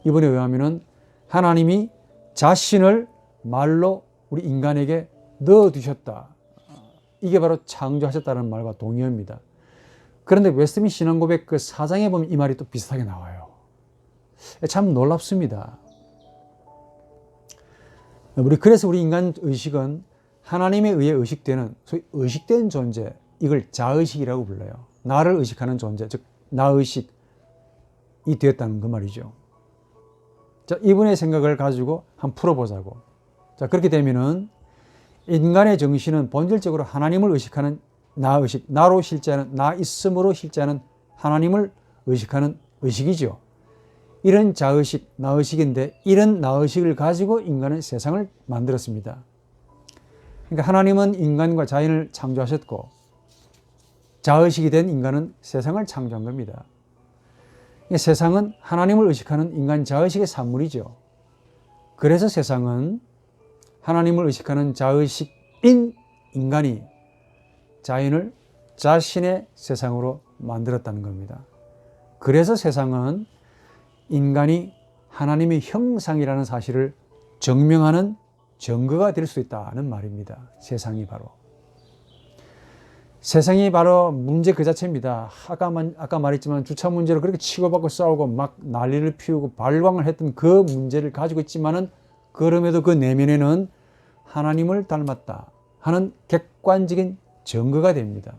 이번에 의하면은 하나님이 자신을 말로 우리 인간에게 넣어두셨다. 이게 바로 창조하셨다는 말과 동의어입니다. 그런데 웨스트민스터 신앙고백 그 4장에 보면 이 말이 또 비슷하게 나와요. 참 놀랍습니다. 그래서 우리 인간 의식은 하나님에 의해 의식되는 소위 의식된 존재, 이걸 자의식이라고 불러요. 나를 의식하는 존재, 즉 나의식이 되었다는 그 말이죠. 자, 이분의 생각을 가지고 한번 풀어보자고. 자, 그렇게 되면은 인간의 정신은 본질적으로 하나님을 의식하는 나의식, 나로 실제하는, 나 있음으로 실제하는 하나님을 의식하는 의식이죠. 이런 자의식, 나의식인데 이런 나의식을 가지고 인간은 세상을 만들었습니다. 그러니까 하나님은 인간과 자연을 창조하셨고 자의식이 된 인간은 세상을 창조한 겁니다. 세상은 하나님을 의식하는 인간 자의식의 산물이죠. 그래서 세상은 하나님을 의식하는 자의식인 인간이 자연을 자신의 세상으로 만들었다는 겁니다. 그래서 세상은 인간이 하나님의 형상이라는 사실을 증명하는 증거가 될 수 있다는 말입니다. 세상이 바로 문제 그 자체입니다. 아까 말했지만 주차 문제로 그렇게 치고받고 싸우고 막 난리를 피우고 발광을 했던 그 문제를 가지고 있지만은 그럼에도 그 내면에는 하나님을 닮았다 하는 객관적인 증거가 됩니다.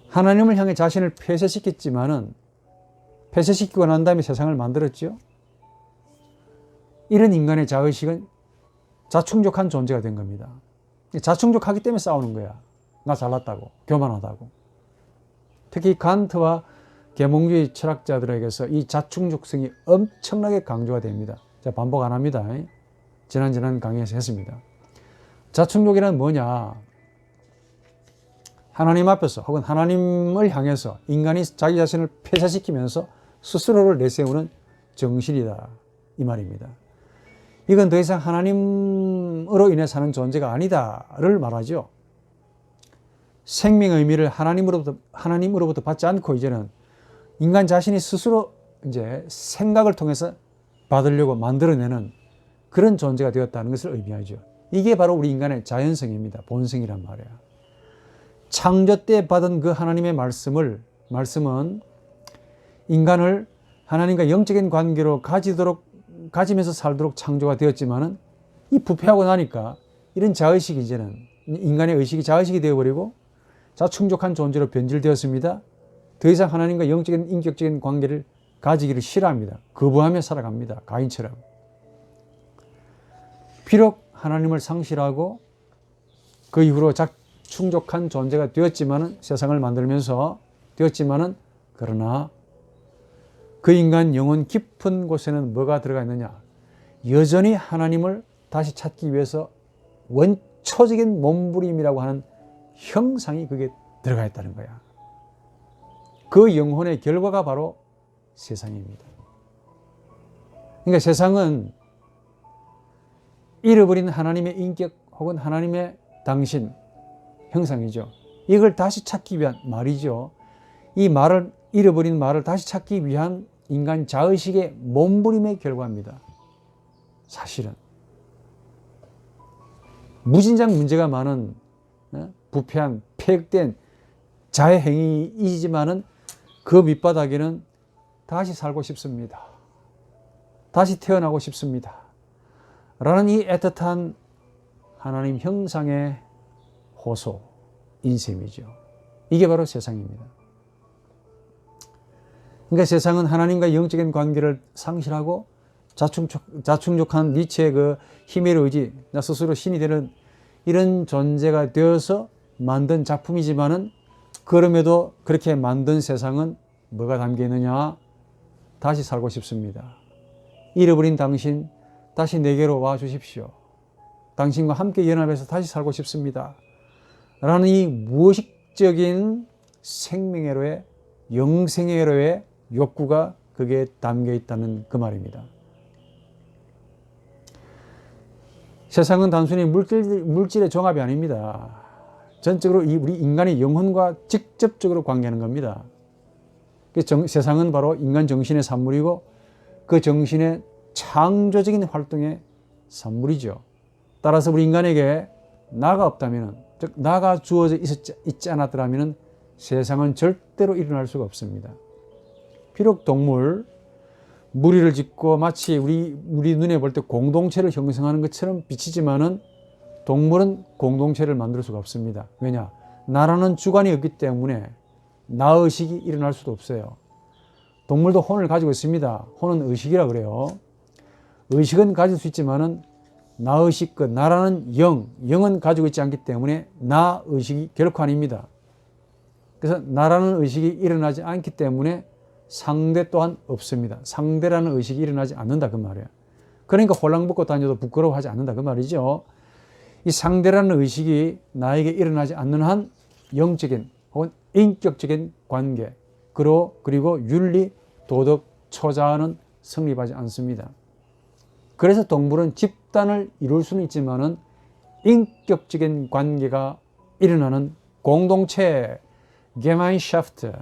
하나님을 향해 자신을 폐쇄시켰지만은 폐쇄시키고 난 다음에 세상을 만들었죠. 이런 인간의 자의식은 자충족한 존재가 된 겁니다. 자충족하기 때문에 싸우는 거야. 나 잘났다고, 교만하다고. 특히 칸트와 계몽주의 철학자들에게서 이 자충족성이 엄청나게 강조가 됩니다. 제가 반복 안 합니다. 지난 강의에서 했습니다. 자충족이란 뭐냐? 하나님 앞에서 혹은 하나님을 향해서 인간이 자기 자신을 폐쇄시키면서 스스로를 내세우는 정신이다, 이 말입니다. 이건 더 이상 하나님으로 인해 사는 존재가 아니다를 말하죠. 생명의 의미를 하나님으로부터 받지 않고 이제는 인간 자신이 스스로 이제 생각을 통해서 받으려고 만들어내는 그런 존재가 되었다는 것을 의미하죠. 이게 바로 우리 인간의 자연성입니다. 본성이란 말이야. 창조 때 받은 그 하나님의 말씀은 인간을 하나님과 영적인 관계로 가지면서 살도록 창조가 되었지만은 이 부패하고 나니까 이런 자의식이 이제는 인간의 의식이 자의식이 되어버리고 자충족한 존재로 변질되었습니다. 더 이상 하나님과 영적인 인격적인 관계를 가지기를 싫어합니다. 거부하며 살아갑니다. 가인처럼. 비록 하나님을 상실하고 그 이후로 자충족한 존재가 되었지만은 세상을 만들면서 되었지만은 그러나 그 인간 영혼 깊은 곳에는 뭐가 들어가 있느냐? 여전히 하나님을 다시 찾기 위해서 원초적인 몸부림이라고 하는 형상이 그게 들어가 있다는 거야. 그 영혼의 결과가 바로 세상입니다. 그러니까 세상은 잃어버린 하나님의 인격 혹은 하나님의 당신 형상이죠. 이걸 다시 찾기 위한 말이죠. 이 말을 잃어버린 말을 다시 찾기 위한 인간 자의식의 몸부림의 결과입니다. 사실은 무진장 문제가 많은 부패한 폐역된 자의 행위이지만은 그 밑바닥에는 다시 살고 싶습니다. 다시 태어나고 싶습니다. 라는 이 애틋한 하나님 형상의 호소인 셈이죠. 이게 바로 세상입니다. 그러니까 세상은 하나님과 영적인 관계를 상실하고 자충족한 니체의 그 힘의 의지, 나 스스로 신이 되는 이런 존재가 되어서 만든 작품이지만은 그럼에도 그렇게 만든 세상은 뭐가 담겨 있느냐? 다시 살고 싶습니다. 잃어버린 당신, 다시 내게로 와 주십시오. 당신과 함께 연합해서 다시 살고 싶습니다. 라는 이 무의식적인 생명애로의, 영생애로의 욕구가 그게 담겨 있다는 그 말입니다. 세상은 단순히 물질의 종합이 아닙니다. 전적으로 우리 인간의 영혼과 직접적으로 관계하는 겁니다. 세상은 바로 인간 정신의 산물이고 그 정신의 창조적인 활동의 산물이죠. 따라서 우리 인간에게 나가 없다면, 즉 나가 주어져 있지 않았더라면 세상은 절대로 일어날 수가 없습니다. 비록 동물, 무리를 짓고 마치 우리 눈에 볼 때 공동체를 형성하는 것처럼 비치지만은 동물은 공동체를 만들 수가 없습니다. 왜냐? 나라는 주관이 없기 때문에 나의식이 일어날 수도 없어요. 동물도 혼을 가지고 있습니다. 혼은 의식이라 그래요. 의식은 가질 수 있지만은 나의식, 그 나라는 영은 가지고 있지 않기 때문에 나의식이 결코 아닙니다. 그래서 나라는 의식이 일어나지 않기 때문에 상대 또한 없습니다. 상대라는 의식이 일어나지 않는다 그 말이에요. 그러니까 홀랑 벗고 다녀도 부끄러워하지 않는다 그 말이죠. 이 상대라는 의식이 나에게 일어나지 않는 한 영적인 혹은 인격적인 관계 그리고 윤리, 도덕, 처자는 성립하지 않습니다. 그래서 동물은 집단을 이룰 수는 있지만은 인격적인 관계가 일어나는 공동체, 게마인샤프트,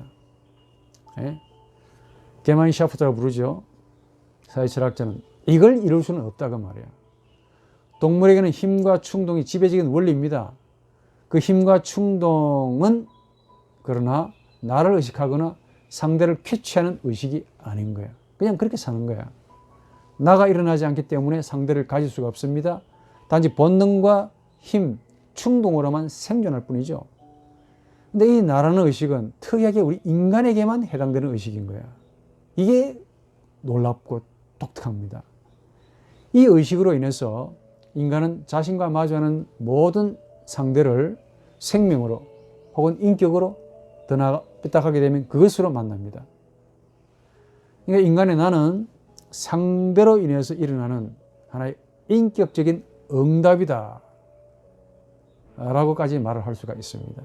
게마인샤프트라고 부르죠. 사회철학자는 이걸 이룰 수는 없다고 말이에요. 동물에게는 힘과 충동이 지배적인 원리입니다. 그 힘과 충동은 그러나 나를 의식하거나 상대를 캐치하는 의식이 아닌 거예요. 그냥 그렇게 사는 거야. 나가 일어나지 않기 때문에 상대를 가질 수가 없습니다. 단지 본능과 힘, 충동으로만 생존할 뿐이죠. 근데 이 나라는 의식은 특이하게 우리 인간에게만 해당되는 의식인 거야. 이게 놀랍고 독특합니다. 이 의식으로 인해서 인간은 자신과 마주하는 모든 상대를 생명으로 혹은 인격으로 더 나아가 삐딱하게 되면 그것으로 만납니다. 그러니까 인간의 나는 상대로 인해서 일어나는 하나의 인격적인 응답이다 라고까지 말을 할 수가 있습니다.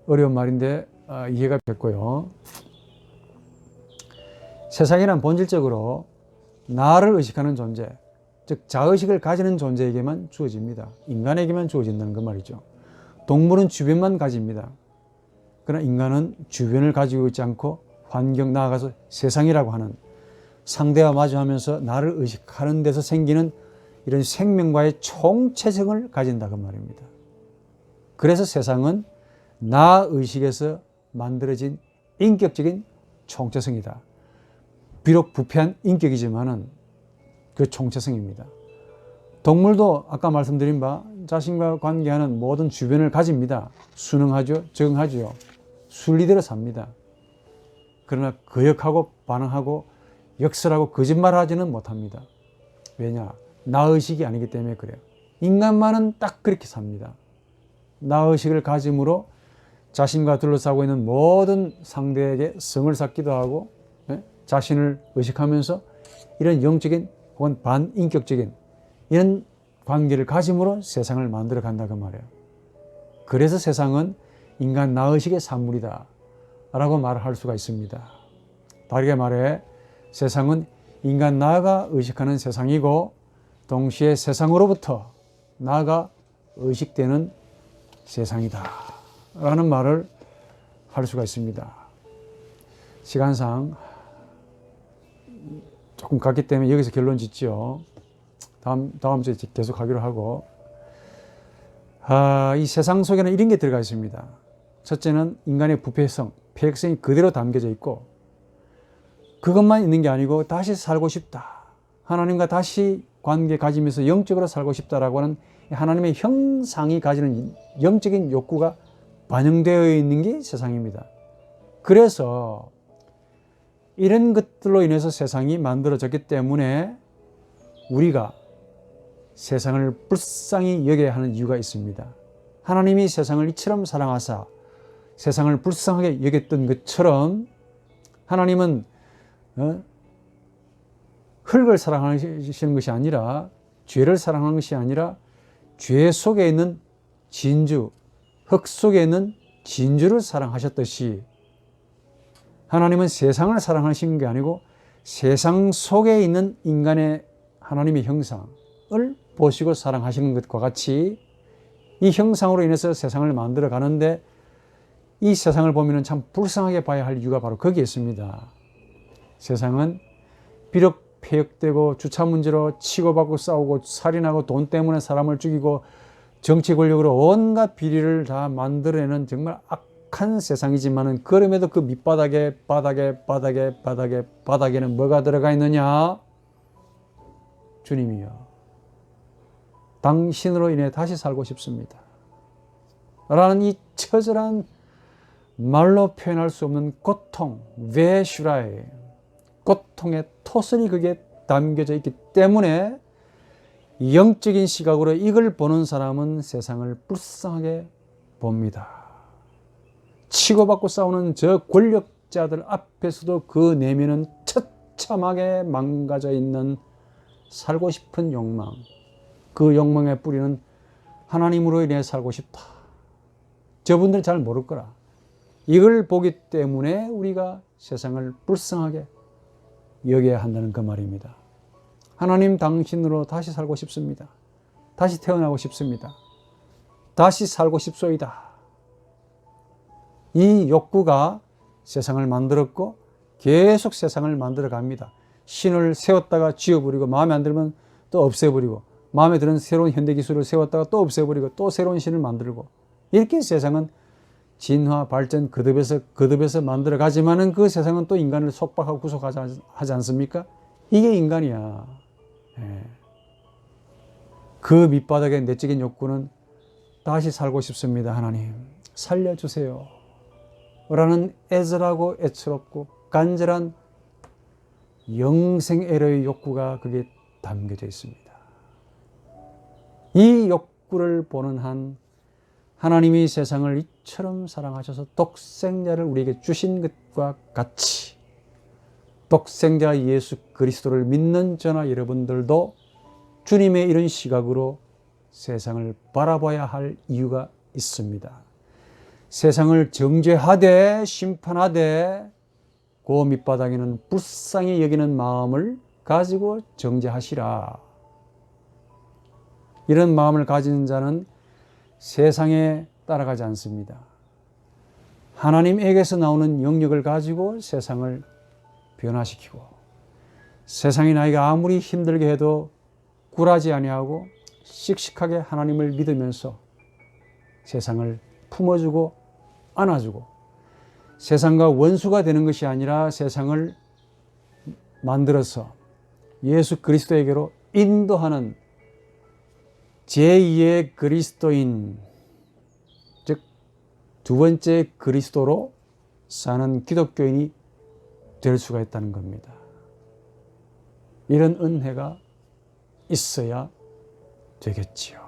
어려운 말인데 이해가 됐고요. 세상이란 본질적으로 나를 의식하는 존재, 즉 자의식을 가지는 존재에게만 주어집니다. 인간에게만 주어진다는 그 말이죠. 동물은 주변만 가집니다. 그러나 인간은 주변을 가지고 있지 않고 환경, 나아가서 세상이라고 하는 상대와 마주하면서 나를 의식하는 데서 생기는 이런 생명과의 총체성을 가진다 그 말입니다. 그래서 세상은 나의식에서 만들어진 인격적인 총체성이다. 비록 부패한 인격이지만은 그 총체성입니다. 동물도 아까 말씀드린 바 자신과 관계하는 모든 주변을 가집니다. 순응하죠. 적응하죠. 순리대로 삽니다. 그러나 거역하고 반항하고 역설하고 거짓말하지는 못합니다. 왜냐? 나의식이 아니기 때문에 그래요. 인간만은 딱 그렇게 삽니다. 나의식을 가짐으로 자신과 둘러싸고 있는 모든 상대에게 성을 쌓기도 하고 자신을 의식하면서 이런 영적인 혹은 반인격적인 이런 관계를 가짐으로 세상을 만들어 간다고 말해요. 그래서 세상은 인간 나의식의 산물이다 라고 말을 할 수가 있습니다. 다르게 말해 세상은 인간 나가 의식하는 세상이고 동시에 세상으로부터 나가 의식되는 세상이다 라는 말을 할 수가 있습니다. 시간상 조금 갔기 때문에 여기서 결론 짓죠. 다음 주에 계속 하기로 하고, 이 세상 속에는 이런 게 들어가 있습니다. 첫째는 인간의 부패성, 폐역성이 그대로 담겨져 있고, 그것만 있는 게 아니고 다시 살고 싶다. 하나님과 다시 관계 가지면서 영적으로 살고 싶다라고 하는 하나님의 형상이 가지는 영적인 욕구가 반영되어 있는 게 세상입니다. 그래서 이런 것들로 인해서 세상이 만들어졌기 때문에 우리가 세상을 불쌍히 여겨야 하는 이유가 있습니다. 하나님이 세상을 이처럼 사랑하사 세상을 불쌍하게 여겼던 것처럼 하나님은 흙을 사랑하시는 것이 아니라 죄를 사랑하는 것이 아니라 죄 속에 있는 진주, 흙 속에 있는 진주를 사랑하셨듯이 하나님은 세상을 사랑하시는 게 아니고 세상 속에 있는 인간의 하나님의 형상을 보시고 사랑하시는 것과 같이 이 형상으로 인해서 세상을 만들어 가는데 이 세상을 보면 참 불쌍하게 봐야 할 이유가 바로 거기에 있습니다. 세상은 비록 폐역되고 주차 문제로 치고받고 싸우고 살인하고 돈 때문에 사람을 죽이고 정치 권력으로 온갖 비리를 다 만들어내는 정말 척박한 세상이지만은 그럼에도 그 바닥에는 뭐가 들어가 있느냐? 주님이여, 당신으로 인해 다시 살고 싶습니다. 라는 이 처절한 말로 표현할 수 없는 고통, 베슈라이, 고통의 토설이 그게 담겨져 있기 때문에 영적인 시각으로 이걸 보는 사람은 세상을 불쌍하게 봅니다. 치고받고 싸우는 저 권력자들 앞에서도 그 내면은 처참하게 망가져 있는 살고 싶은 욕망, 그 욕망의 뿌리는 하나님으로 인해 살고 싶다. 저분들 잘 모를 거라. 이걸 보기 때문에 우리가 세상을 불쌍하게 여겨야 한다는 그 말입니다. 하나님, 당신으로 다시 살고 싶습니다. 다시 태어나고 싶습니다. 다시 살고 싶소이다. 이 욕구가 세상을 만들었고 계속 세상을 만들어 갑니다. 신을 세웠다가 지워버리고, 마음에 안 들면 또 없애버리고, 마음에 드는 새로운 현대기술을 세웠다가 또 없애버리고, 또 새로운 신을 만들고, 이렇게 세상은 진화, 발전, 거듭해서 만들어 가지만은 그 세상은 또 인간을 속박하고 구속하지 않습니까? 이게 인간이야. 그 밑바닥의 내적인 욕구는 다시 살고 싶습니다. 하나님, 살려주세요. 라는 애절하고 애처롭고 간절한 영생애로의 욕구가 그게 담겨져 있습니다. 이 욕구를 보는 한 하나님이 세상을 이처럼 사랑하셔서 독생자를 우리에게 주신 것과 같이 독생자 예수 그리스도를 믿는 저나 여러분들도 주님의 이런 시각으로 세상을 바라봐야 할 이유가 있습니다. 세상을 정죄하되 심판하되 그 밑바닥에는 불쌍히 여기는 마음을 가지고 정죄하시라. 이런 마음을 가진 자는 세상에 따라가지 않습니다. 하나님에게서 나오는 영역을 가지고 세상을 변화시키고, 세상이 나이가 아무리 힘들게 해도 굴하지 아니하고 씩씩하게 하나님을 믿으면서 세상을 품어주고 안아주고, 세상과 원수가 되는 것이 아니라 세상을 만들어서 예수 그리스도에게로 인도하는 제2의 그리스도인, 즉 두 번째 그리스도로 사는 기독교인이 될 수가 있다는 겁니다. 이런 은혜가 있어야 되겠지요.